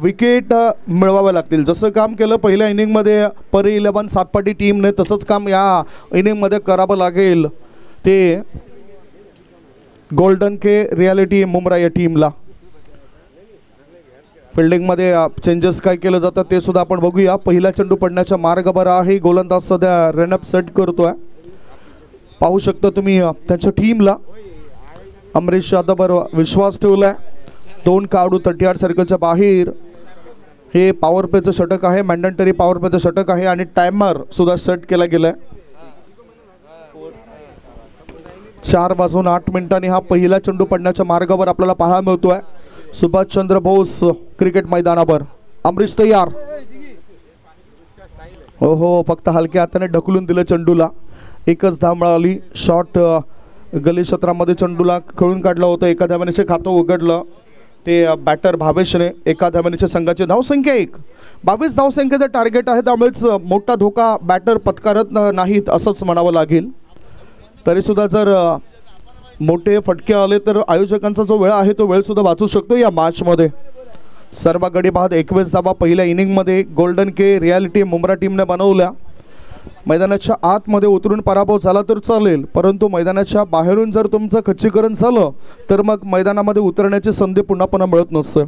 Speaker 2: विकेट मिळवावे लागतील. जसं काम केलं पहिल्या इनिंगमध्ये परी 11 7 पाटी टीमने, तसंच काम या इनिंगमध्ये करावं लागेल ते गोल्डन के रियालिटी मुंब्रा या टीमला. फिल्डिंगमध्ये चेंजेस काय केलं जातं ते सुद्धा आपण बघूया. पहिला चेंडू पडण्याच्या मार्गावर आहे. गोलंदाज सध्या रनअप सेट करतोय, पाहू शकता तुम्ही त्यांच्या टीमला. अमरीश यादववर विश्वास ठेवलाय. 2 खेळाडू 38 सर्कलच्या बाहेर. हे पॉवर प्लेचं षटक आहे, मॅन्डेटरी पॉवर प्लेचं षटक आहे आणि टायमर सुद्धा सेट केला गेलाय. 4:08 हा पहिला चेंडू पडण्याच्या मार्गावर आपल्याला पाहायला मिळतोय सुभाषचंद्र बोस क्रिकेट मैदानावर. अमरीश तयार. हो, फक्त हलक्या हाताने ढकलून दिलं चेंडूला. एकच धाव मिळाली. शॉट गली क्षेत्रामध्ये चेंडूला खेळून काढलं होतं. एका धावेने खातं उघडलं ते बॅटर भावेशने. एका धावेने संघाची धावसंख्या 1. 22 धावसंख्येचं टार्गेट आहे, त्यामुळेच मोठा धोका बॅटर पत्कारत नाहीत असंच म्हणावं लागेल. तरीसुद्धा जर मोठे फटके आले तर आयोजकांचा जो वेळ आहे तो वेळसुद्धा वाचू शकतो या मॅचमध्ये. सर्व गडी बाद 21 धावा पहिल्या इनिंगमध्ये गोल्डन के रियालिटी मुंब्रा टीमने बनवल्या. मैदानाच्या आतमध्ये उतरून पराभव झाला तर चालेल, परंतु मैदानाच्या बाहेरून जर तुमचं खच्चीकरण झालं तर मग मैदानामध्ये उतरण्याची संधी पुन्हा पुन्हा मिळत नसते.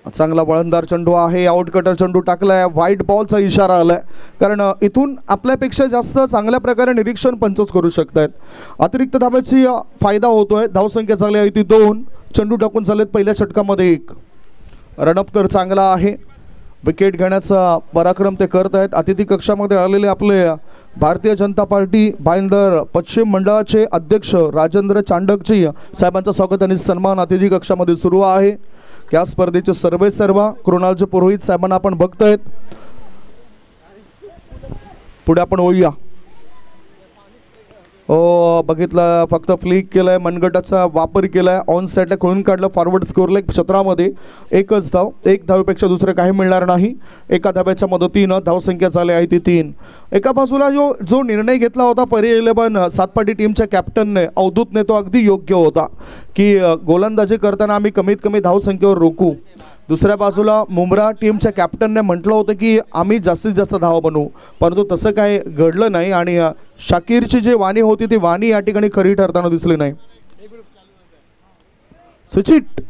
Speaker 2: चांगला वळणदार चेंडू आहे. आउट कटर चेंडू टाकलाय. व्हाईट बॉलचा इशारा आलाय, कारण इथून आपल्यापेक्षा जास्त चांगल्या प्रकारे निरीक्षण पंचच करू शकतायत. अतिरिक्त धाब्याची फायदा होतोय. धावसंख्या चांगली आहे ती 2. चेंडू टाकून झालेत पहिल्या षटकामध्ये 1. रनअप तर चांगला आहे. विकेट घेण्याचा पराक्रम ते करत आहेत. अतिथी कक्षामध्ये आलेले आपले भारतीय जनता पार्टी भाईंदर पश्चिम मंडळाचे अध्यक्ष राजेंद्र चांडकजी साहेबांचं स्वागत आणि सन्मान अतिथी कक्षामध्ये सुरू आहे. या स्पर्धेचे सर्व कृणालजी पुरोहित साहेबांना आपण बघतायत. पुढे आपण होऊया. बघितलं, फक्त फ्लिक केलाय, मनगटाचा वापर केलाय, ऑन साईडला खेळून काढलं फॉरवर्ड स्कोअरला क्षेत्रामध्ये. 1च धाव. 1 धावेपेक्षा दुसरं काही मिळणार नाही. एका धाब्याच्या मदतीनं धावसंख्या झाली आहे ती 3. एका बाजूला जो निर्णय घेतला होता परी 11 7 पाटी टीमच्या कॅप्टनने, अवधूतने, तो अगदी योग्य होता की गोलंदाजी करताना आम्ही कमीत कमी धावसंख्येवर रोखू. दुसऱ्या बाजूला मुंब्रा टीमच्या कॅप्टनने म्हटलं होतं की आम्ही जास्तीत जास्त धावा बनवू, परंतु तसं काय घडलं नाही आणि शाकीरची जी वाणी होती ती वाणी या ठिकाणी खरी ठरताना दिसली नाही. सुचित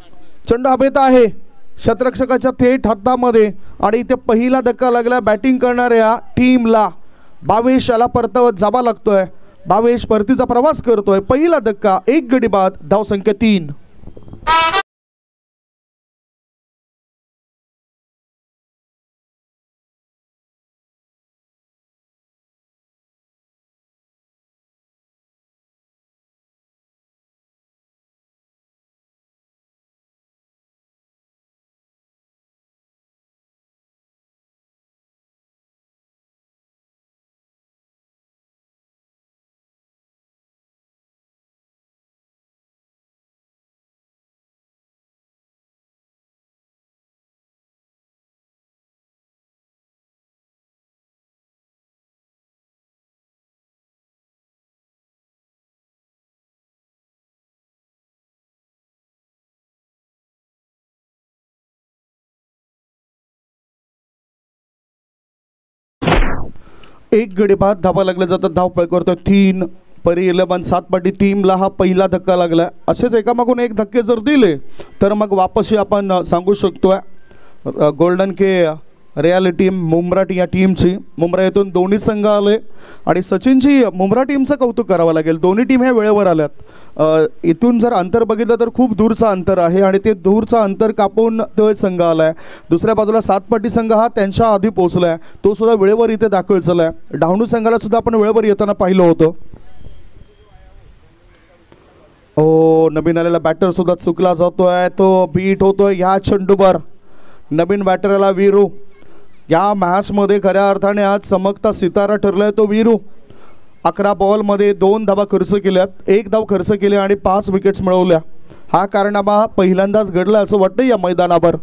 Speaker 2: चेंडू हवेत आहे क्षेत्ररक्षकाच्या थेट हातामध्ये आणि इथे पहिला धक्का लागला बॅटिंग करणाऱ्या टीमला. भावेश याला परतवत जावा लागतोय. भावेश परतीचा प्रवास करतोय. पहिला धक्का, 1 गडी बाद, धावसंख्या 3. एक गडी बाद धाबा लागले जातात. धावपळ करतोय 3 परी 11 सातपाटी टीमला हा पहिला धक्का लागला. असेच एकामागून एक धक्के जर दिले तर मग वापसी आपण सांगू शकतोय गोल्डन के रियालिटी टीम मुंब्रा या टीमची. मुंब्रा येथून दोन्ही संघ आले आणि सचिनची मुंब्रा टीमचं कौतुक करावं लागेल. दोन्ही टीम ह्या वेळेवर आल्यात. इथून जर अंतर बघितलं तर खूप दूरचं अंतर आहे आणि ते दूरचं अंतर कापून तो संघ आला आहे. दुसऱ्या बाजूला सातपाटी संघ हा त्यांच्या आधी पोहोचला आहे, तो सुद्धा वेळेवर इथे दाखल झाला आहे. डहाणू संघाला सुद्धा आपण वेळेवर येताना पाहिलं होतं. नवीन आलेला बॅटर सुद्धा चुकला जातोय, तो बीट होतोय ह्या चेंडूवर. नवीन बॅटरला वीरू या मॅचमध्ये खऱ्या अर्थाने आज चमकता सितारा ठरलाय तो वीरू. 11 बॉलमध्ये 2 धावा खर्च केल्यात, 1 धाव खर्च केली आणि 5 विकेट्स मिळवल्या. हा कारनामा पहिल्यांदाच घडला असं वाटतं या मैदानावर.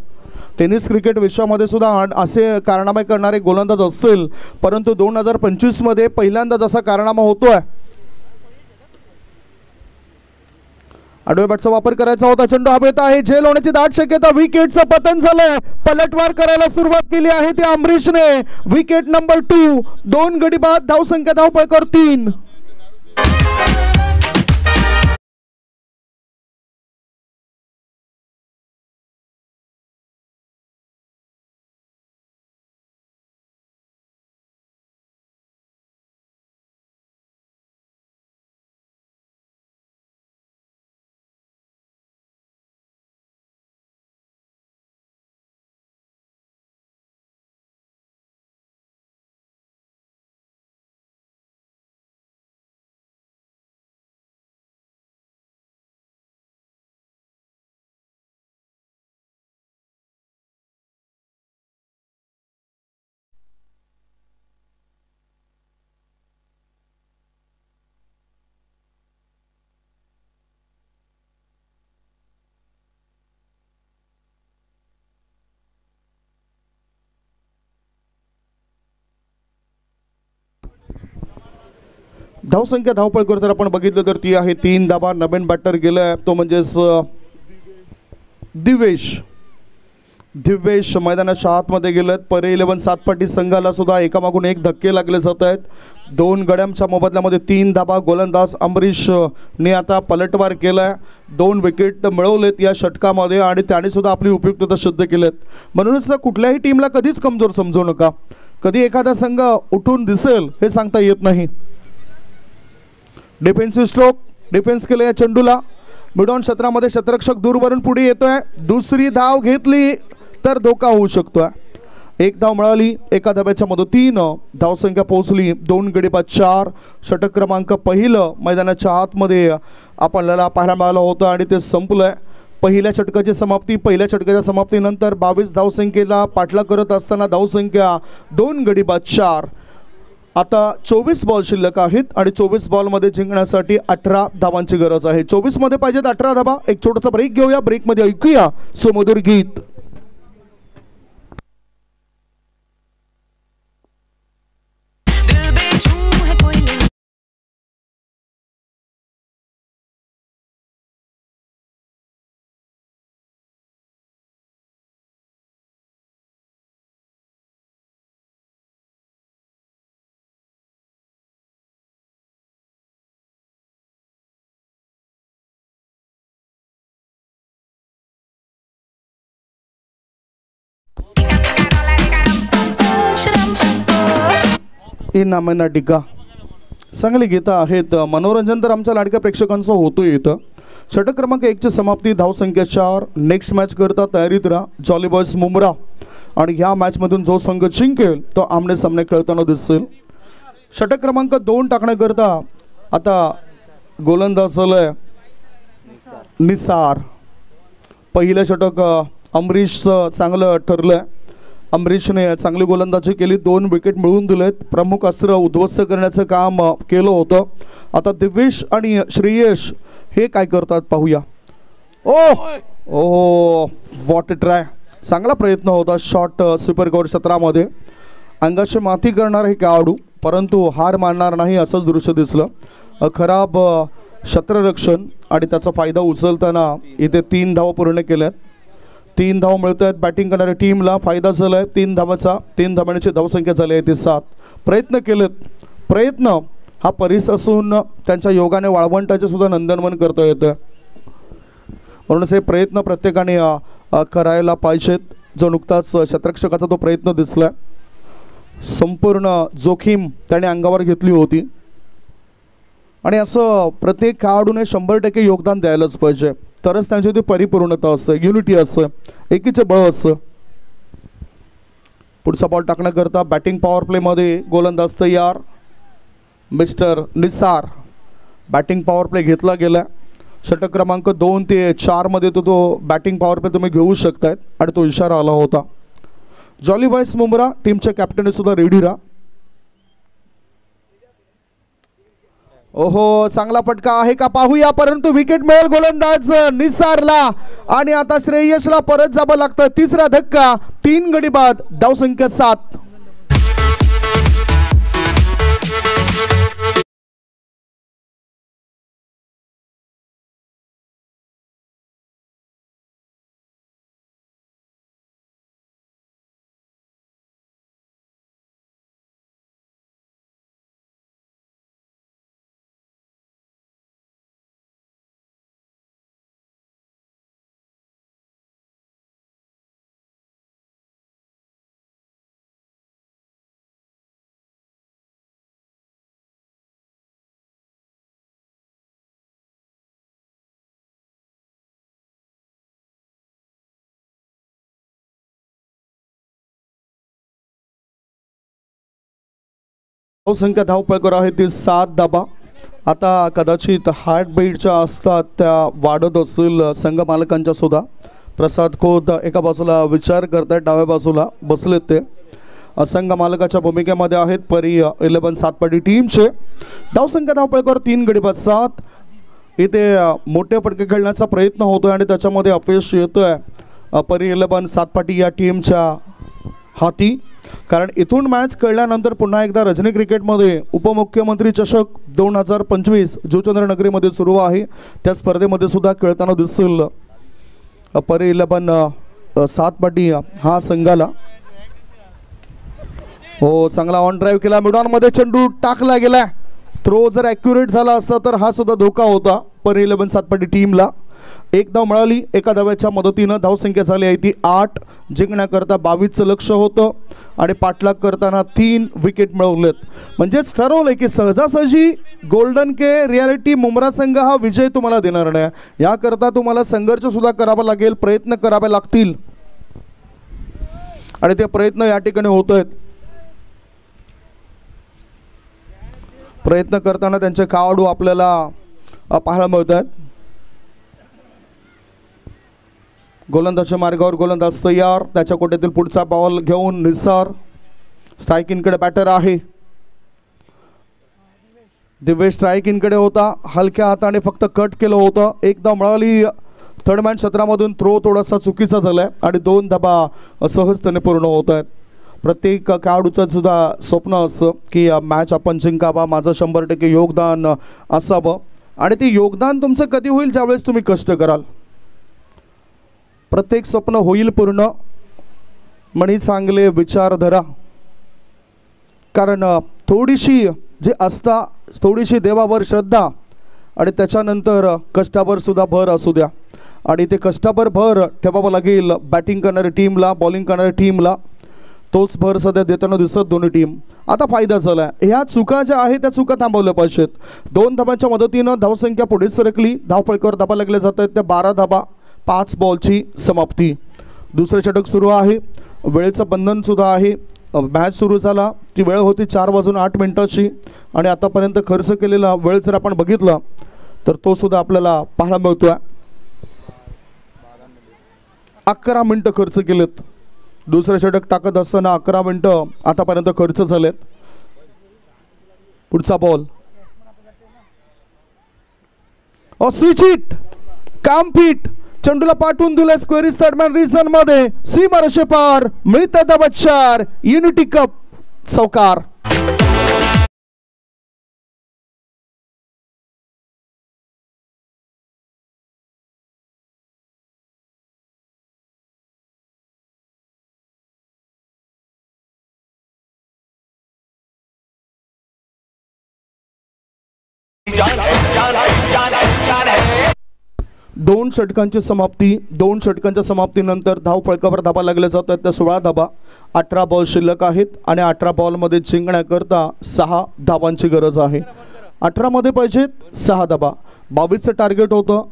Speaker 2: टेनिस क्रिकेट विश्वामध्ये सुद्धा असे कारनामे करणारे गोलंदाज असतील, परंतु 2025मध्ये पहिल्यांदाच असा कारनामा होतोय. आडव्या बॅटचा वापर करायचा होता, चेंडू हवेत आहे, झेल होण्याची दाट शक्यता. विकेटचं पतन झालंय, पलटवार करायला सुरुवात केली आहे ते अमरीशने. Wicket number 2. 2 गडी बाद, धावसंख्या धावपळकर 3. धावसंख्या धावपळकर जर आपण बघितलं तर ती आहे 3 धावा. नवीन बॅटर गेलाय तो म्हणजेच दिवेश मैदानाच्या आतमध्ये गेलेत. परे 11 सातपाटी संघाला सुद्धा एकामागून एक धक्के लागले जात आहेत. 2 गड्यांच्या मोबदल्यामध्ये 3 धावा. गोलंदाज अमरीशने आता पलटवार केलाय, 2 विकेट मिळवलेत या षटकामध्ये आणि त्याने सुद्धा आपली उपयुक्तता सिद्ध केलेत. म्हणूनच कुठल्याही टीमला कधीच कमजोर समजू नका. कधी एखादा संघ उठून दिसेल हे सांगता येत नाही. डिफेन्सिव्ह स्ट्रोक, डिफेन्स केलं या चेंडूला. मिडॉन क्षेत्रामध्ये क्षेत्ररक्षक दूरवरून पुढे येतोय. दुसरी धाव घेतली तर धोका होऊ शकतोय. 1 धाव मिळाली, एका धाब्याच्या मदतीनं धावसंख्या पोहोचली 2 गडी बाद 4. षटक क्रमांक पहिलं मैदानाच्या आतमध्ये आपल्याला पाहायला मिळालं होतं आणि ते संपलंय. पहिल्या षटकाची समाप्ती. पहिल्या षटकाच्या समाप्तीनंतर 22 धावसंख्येला पाठलाग करत असताना धावसंख्या 2 गडी बाद 4. आता 24 बॉल शिल्लक आहेत आणि 24 बॉलमध्ये जिंकण्यासाठी 18 धावांची गरज आहे. 24 मध्ये पाहिजेत 18 धावा. एक छोटासा ब्रेक घेऊया, ब्रेकमध्ये ऐकूया सुमधुर गीत. नामेना टीका चांगली गीतं आहेत. मनोरंजन तर आमच्या लाडक्या प्रेक्षकांचं होतं इथं. षटक क्रमांक 1ची समाप्ती, धावसंख्या 4. नेक्स्ट मॅच करता तयारीत राहा. जॉली बॉयज मुंब्रा आणि ह्या मॅचमधून जो संघ जिंकेल तो आमने सामने खेळताना दिसेल. षटक क्रमांक 2 टाकण्याकरता आता गोलंदाज झालंय निसार. पहिलं षटक अमरीशचं चांगलं ठरलंय. अमरीशने चांगली गोलंदाजी केली, 2 विकेट मिळवून दिलेत. प्रमुख अस्त्र उद्ध्वस्त करण्याचं काम केलं होतं. आता दिवेश आणि श्रेयश हे काय करतात पाहूया. व्हॉट ट्राय, चांगला प्रयत्न होता. शॉट स्वीपर कव्हर क्षेत्रामध्ये अंगाची माती करणार हे खेळाडू, परंतु हार मानणार नाही असंच दृश्य दिसलं. खराब क्षेत्ररक्षण आणि त्याचा फायदा उचलताना इथे 3 धावा पूर्ण केल्यात. 3 धावा मिळत आहेत बॅटिंग करणाऱ्या टीमला. फायदा झाला आहे 3 धावांची धावसंख्या झाली आहे ती 7. प्रयत्न केलेत. प्रयत्न हा परीस असून त्यांच्या योगाने वाळवंटाचे सुद्धा नंदनवन करता येतं. म्हणूनच हे प्रयत्न प्रत्येकाने करायला पाहिजेत. जो नुकताच शतरक्षकाचा तो प्रयत्न दिसला, संपूर्ण जोखीम त्याने अंगावर घेतली होती. आणि असं प्रत्येक खेळाडूने 100% योगदान द्यायलाच पाहिजे, तरच त्यांची ती परिपूर्णता असते, युनिटी असतं, एकीचे बळ असतं. पुढचा बॉल टाकण्याकरता बॅटिंग पॉवर प्लेमध्ये गोलंदाज तयार mister Nisar. Batting power play घेतला गेला. षटक क्रमांक 2 ते 4 मध्ये तो बॅटिंग पॉवर प्ले तुम्ही घेऊ शकतायत आणि तो इशारा आला होता. जॉली वाईस मुंब्रा टीमचे कॅप्टन सुद्धा रेडी राहा. ओहो, चांगला फटका आहे का पाहूया, परंतु विकेट मिळेल गोलंदाज निसारला आणि आता श्रेयसला परत जावं लागतं. तिसरा धक्का, 3 गडी बाद, धावसंख्या 7. धावसंख्या धावपळकर आहे ती 7 धाबा. आता कदाचित हार्ट बीटच्या असतात त्या वाढत असतील संघ मालकांच्या सुद्धा. प्रसाद खोत एका बाजूला विचार करतात, डाव्या बाजूला बसलेत ते. संघ मालकाच्या भूमिकेमध्ये आहेत परी 11 सातपाटी टीमचे. धावसंख्या धावपळकर 3 गडी बाद 7. इथे मोठे फटके खेळण्याचा प्रयत्न होतोय आणि त्याच्यामध्ये अपयश येतोय परी 11 सातपाटी या टीमच्या हाती. कारण इथून मॅच खेळल्यानंतर पुन्हा एकदा रजनी क्रिकेटमध्ये उपमुख्यमंत्री चषक 2025 जुचंद्रनगरीमध्ये सुरू आहे. त्या स्पर्धेमध्ये सुद्धा खेळताना दिसतील परी 11 सातपाटी हा संघाला. हो, चांगला ऑन ड्राईव्ह केला, मिडॉनमध्ये चेंडू टाकला गेला. थ्रो जर ॲक्युरेट झाला असता तर हा सुद्धा धोका होता परी 11 सातपाटी टीमला. 1 धाव मिळाली एका धाव्याच्या मदतीनं. धावसंख्या झाली आहे ती 8. जिंकण्याकरता 22चं लक्ष होतं आणि पाठलाग करताना 3 विकेट मिळवलेत. म्हणजेच ठरवलंय की सहजासहजी गोल्डन के रियालिटी मुंब्रा संघ हा विजय तुम्हाला देणार नाही. याकरता तुम्हाला संघर्ष सुद्धा करावा लागेल, प्रयत्न करावे लागतील आणि ते प्रयत्न या ठिकाणी होत आहेत. प्रयत्न करताना त्यांचे खेळाडू आपल्याला पाहायला मिळत आहेत. गोलंदाजच्या मार्गावर गोलंदाज तयार. त्याच्या कोट्यातील पुढचा बॉल घेऊन निसार. स्ट्रायकिंगकडे बॅटर आहे दिव्य. स्ट्रायकिंगकडे होता, हलक्या हाताने फक्त कट केलं होतं. 1 धाव मिळाली. थर्डमॅन क्षेत्रामधून थ्रो थोडासा चुकीचा झालाय आणि 2 धाबा सहजतेने पूर्ण होत आहेत. प्रत्येक खेळाडूचं सुद्धा स्वप्न असतं की मॅच आपण जिंकावा, माझं 100% योगदान असावं. आणि ते योगदान तुमचं कधी होईल, ज्यावेळेस तुम्ही कष्ट कराल. प्रत्येक स्वप्न होईल पूर्ण म्हणी चांगले विचार धरा. कारण थोडीशी जे असता, थोडीशी देवावर श्रद्धा आणि त्याच्यानंतर कष्टावर सुद्धा भर असू द्या. आणि ते कष्टावर भर ठेवावं लागेल बॅटिंग करणाऱ्या टीमला, बॉलिंग करणाऱ्या टीमला. तोच भर सध्या देताना दिसत दोन्ही टीम. आता फायदा झाला, ह्या चुका ज्या आहेत त्या चुका थांबवल्या पाहिजेत. 2 धाबांच्या मदतीनं धावसंख्या पुढे सरकली. धावफळकावर धाबा लागले जात आहेत त्या 12 धाबा. 5 बॉलची समाप्ती. दुसरे षटक सुरू आहे. वेळेचं बंधन सुद्धा आहे. मॅच सुरू झाला ती वेळ होती 4:08 आणि आतापर्यंत खर्च केलेला वेळ जर आपण बघितला तर तो सुद्धा आपल्याला पाहायला मिळतोय. 11 मिनिटं खर्च केलेत. दुसरे षटक टाकत असताना 11 मिनिटं आतापर्यंत खर्च झालेत. पुढचा बॉल स्विच हिट, काम फिट, चेंडूला पाठवून दिलं स्क्वेअरिस थर्डमॅन रिझन मध्ये. सीमारेषे पार, मिळतात धावा 4. युनिटी कप चौकार. दोन षटकांची समाप्ती. 2 षटकांच्या समाप्तीनंतर धावफलकावर धाबा लागले जातात. त्या 16 धाबा. 18 बॉल शिल्लक आहेत आणि 18 बॉलमध्ये जिंकण्याकरता 6 धाबांची गरज आहे. 18 मध्ये पाहिजेत 6 धाबा. 22चं टार्गेट होतं.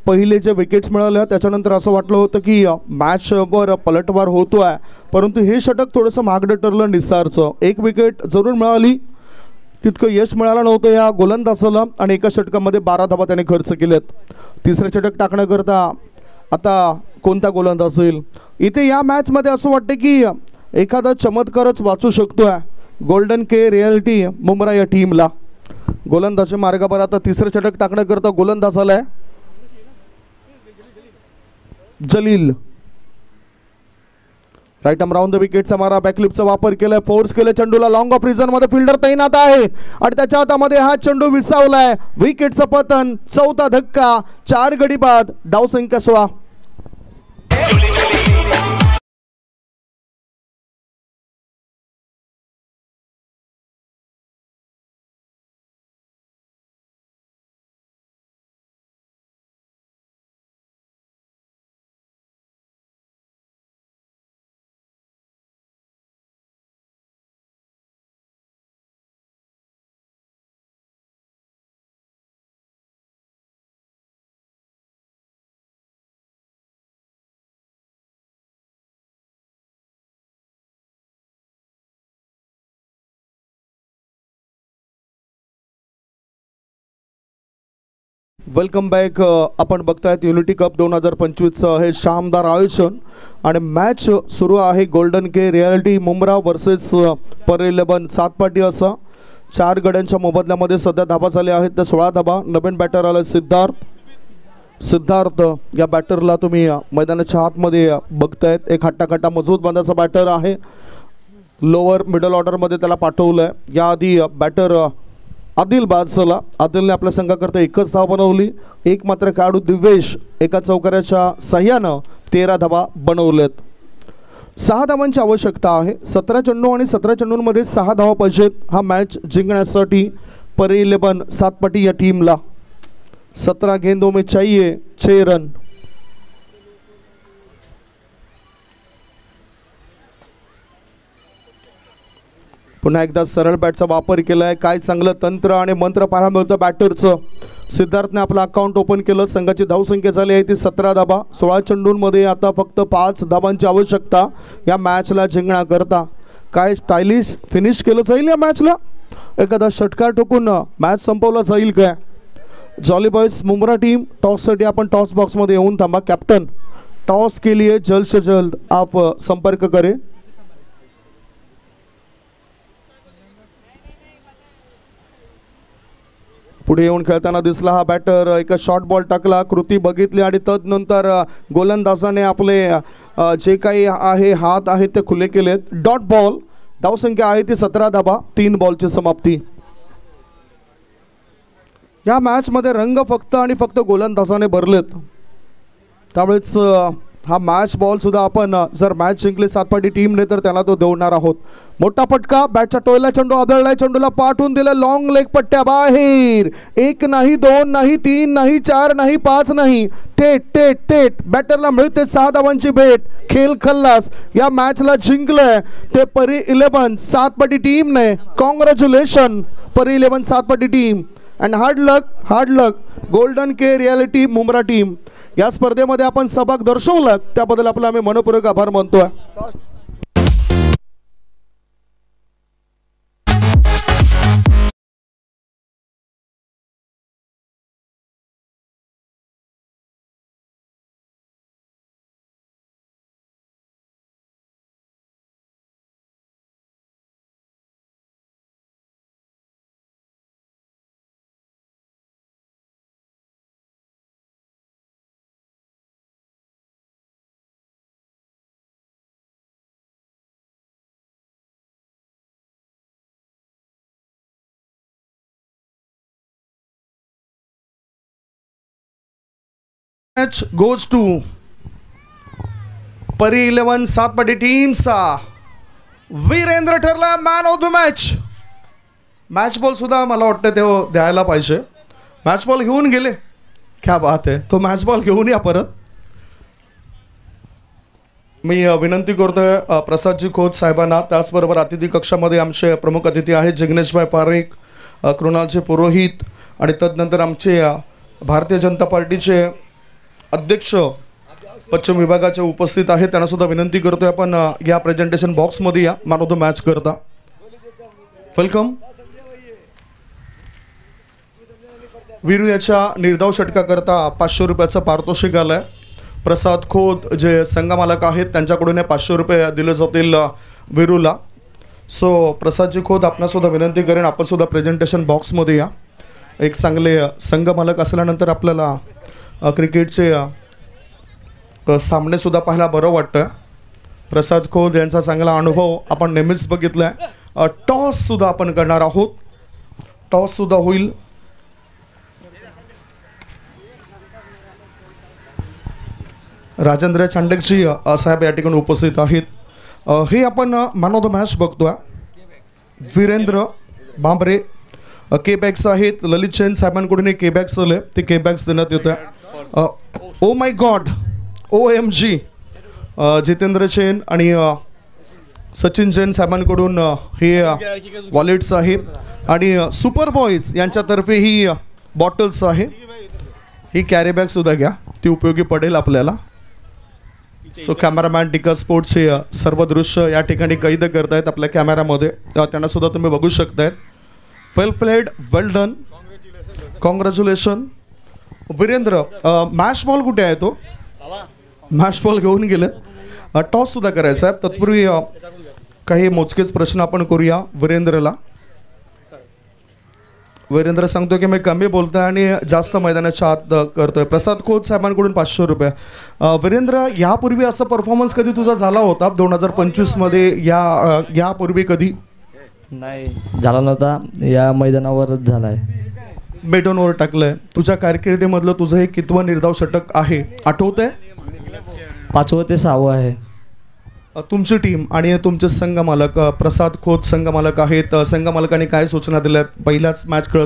Speaker 2: पहिले जे विकेट्स मिळाल्या त्याच्यानंतर असं वाटलं होतं की मॅचवर पलटवार होतो आहे, परंतु हे षटक थोडंसं महागडं ठरलं निसारचं. 1 विकेट जरूर मिळाली, तितकं यश मिळालं नव्हतं या गोलंदाजाला आणि एका षटकामध्ये 12 धाबा त्याने खर्च केलेत. तिसरे षटक टाकण्याकरता आता कोणता गोलंदाज असेल इथे या मॅचमध्ये असं वाटतं की एखादा चमत्कारच वाचू शकतो आहे गोल्डन के रियालिटी मुंब्रा या टीमला. गोलंदाजी मार्गावर आता तिसरं षटक टाकण्याकरता गोलंदाज आलाय Jalil. Right arm round the विकेटचा मारा. बॅकलिपचा वापर केलाय. फोर्स केलं चेंडूला. लॉंग ऑफ रिझन मध्ये फिल्डर तैनात आहे आणि त्याच्या हातामध्ये हा चेंडू विसावलाय. विकेटचं पतन. 4था धक्का. 4 गडी बाद. धावसंख्या 16. Welcome back. आपण बघतायत युनिटी कप 2025चं हे शानदार आयोजन आणि मॅच सुरू आहे गोल्डन के रियालिटी मुंब्रा वर्सेस पर 11 7 पाटी असा. 4 गड्यांच्या मोबदल्यामध्ये सध्या धाबा झाले आहेत त्या 16 धाबा. नवीन बॅटर आला सिद्धार्थ. या बॅटरला तुम्ही मैदानाच्या आतमध्ये बघतायत. एक हट्टाकट्टा मजबूत बांधाचा बॅटर आहे. लोअर मिडल ऑर्डरमध्ये त्याला पाठवलं आहे. याआधी बॅटर आदिल बाद झाला. आदिलने आपल्या संघाकरता 1च धाव बनवली. एक मात्र खेळाडू दिवेश एका चौकाराच्या सहाय्यानं 13 धावा बनवलेत. 6 धावांची आवश्यकता आहे. 17 चेंडू आणि 17 चेंडूंमध्ये 6 धावा पाहिजेत हा मॅच जिंकण्यासाठी पर 11 7 पाटी या टीमला. 17 गेंदों में चाहिए 6 रन. पुन्हा एकदा सरळ बॅटचा वापर केलाय. काय चांगलं तंत्र आणि मंत्र पाहायला मिळतं बॅटरचं. सिद्धार्थने आपलं अकाउंट ओपन केलं. संघाची धावसंख्या झाली आहे ती 17 धाबा. 16 चेंडूंमध्ये आता फक्त 5 धाबांची आवश्यकता या मॅचला जिंकण्याकरता. काय स्टायलिश फिनिश केलं जाईल या मॅचला. एखादा षटकार ठोकून मॅच संपवला जाईल काय. जॉली बॉयज मुंब्रा टीम टॉससाठी आपण टॉस बॉक्समध्ये येऊन थांबा. कॅप्टन टॉस के लिए जल्द से जल्द आप संपर्क करें. पुढे येऊन खेळताना दिसला हा बॅटर. एका शॉर्ट बॉल टाकला. कृती बघितली आणि तदनंतर गोलंदाजाने आपले जे काही आहे हात आहेत ते खुले केलेत. Dot ball. धावसंख्या आहे ती 17 धाबा. 3 बॉलची समाप्ती. या मॅचमध्ये रंग फक्त आणि फक्त गोलंदाजाने भरलेत. त्यामुळेच हा मॅच बॉल सुद्धा आपण जर मॅच जिंकली 7 पाटी टीमने तर त्याला तो देवणार आहोत. मोठा फटका. बॅटच्या टोयला चेंडू आदळलाय. चेंडूला पाठवून दिलं. लॉंग लेग पट्ट्या बाहेर. 1 नाही 2 नाही 3 नाही 4 नाही 5 नाही. थेट थेट थेट बॅटरला मिळते 6 धावांची भेट. खेळ खल्लास. या मॅचला जिंकलंय ते परी 11 7 पाटी टीमने. कॉंग्रॅच्युलेशन परी 11 7 पाटी team and hard luck golden K reality Mumbra team. या स्पर्धेमध्ये आपण सहभाग दर्शवला त्याबद्दल आपला आम्ही मनपूर्वक आभार मानतोय. Match goes to परी 11 7 पाटी टीमचा वीरेंद्र ठरला man of the match. Match ball सुद्धा मला वाटतं ते द्यायला पाहिजे. मॅच बॉल घेऊन गेले. क्या बात आहे. तो मॅच बॉल घेऊन या परत. मी विनंती करतोय प्रसादजी खोत साहेबांना. त्याचबरोबर अतिथी कक्षामध्ये आमचे प्रमुख अतिथी आहेत जिग्नेशभाई पारेख, कृणालचे पुरोहित आणि तदनंतर आमचे भारतीय जनता पार्टीचे अध्यक्ष पश्चिम विभागाचे उपस्थित आहेत. त्यांना सुद्धा विनंती करतोय आपण या प्रेझेंटेशन बॉक्समध्ये या मॅन ऑफ द मॅच करता. वेलकम. वीरू याच्या निर्धाव षटकाकरता 500 रुपयाचं पारितोषिक आलं आहे. प्रसाद खोत जे संघमालक आहेत त्यांच्याकडून 500 रुपये दिले जातील वीरूला. सो प्रसादजी खोत आपणासुद्धा विनंती करेन आपण सुद्धा प्रेझेंटेशन बॉक्समध्ये या. एक चांगले संघमालक असल्यानंतर आपल्याला क्रिकेटचे सामनेसुद्धा पाहायला बरं वाटतं. प्रसाद खोत यांचा चांगला अनुभव आपण नेहमीच बघितला आहे. टॉससुद्धा आपण करणार आहोत. टॉससुद्धा होईल. राजेंद्र चांडकजी साहेब या ठिकाणी उपस्थित आहेत. हे आपण मॅन ऑफ द मॅच बघतोय. वीरेंद्र बांबरे के बॅग्स आहेत. ललित जैन साहेबांकडून के बॅग्स आले ते के बॅग्स देण्यात येत आहे. Oh my God OMG Jitendra Jain आणि सचिन जैन साहेबांकडून हे वॉलेट्स आहे आणि सुपर बॉईज यांच्यातर्फे ही बॉटल्स आहे. ही कॅरी बॅग सुद्धा घ्या, ती उपयोगी पडेल आपल्याला. सो कॅमेरामॅन टिका स्पोर्ट्सचे सर्व दृश्य या ठिकाणी कैद करतायत आपल्या कॅमेरामध्ये. त्यांना सुद्धा तुम्ही बघू शकताय. Well played, well done, congratulation. Virendra match ball कुठे आहे? तो मॅच बॉल घेऊन गेले. टॉस सुद्धा करायचा आहे. तत्पूर्वी काही मोजकेच प्रश्न आपण करूया वीरेंद्रला. वीरेंद्र सांगतो की मी कमी बोलतोय आणि जास्त मैदानाच्या आत करतोय. प्रसाद खोत साहेबांकडून 500 रुपये. वीरेंद्र यापूर्वी असा परफॉर्मन्स कधी तुझा झाला होता 2025 मध्ये? यापूर्वी कधी
Speaker 5: नाही झाला नव्हता. या मैदानावरच झाला आहे.
Speaker 2: मेडॉनवर टाकलंय. तुझ्या कारकिर्दीमधलं तुझं हे कितवं निर्धाव षटक आहे आठवतंय?
Speaker 5: 5वं ते 6वं आहे.
Speaker 2: तुमची टीम आणि तुमचे संघमालक प्रसाद खोत संघमालक आहेत. संघमालकांनी काय सूचना दिल्यात? पहिल्याच मॅच खेळत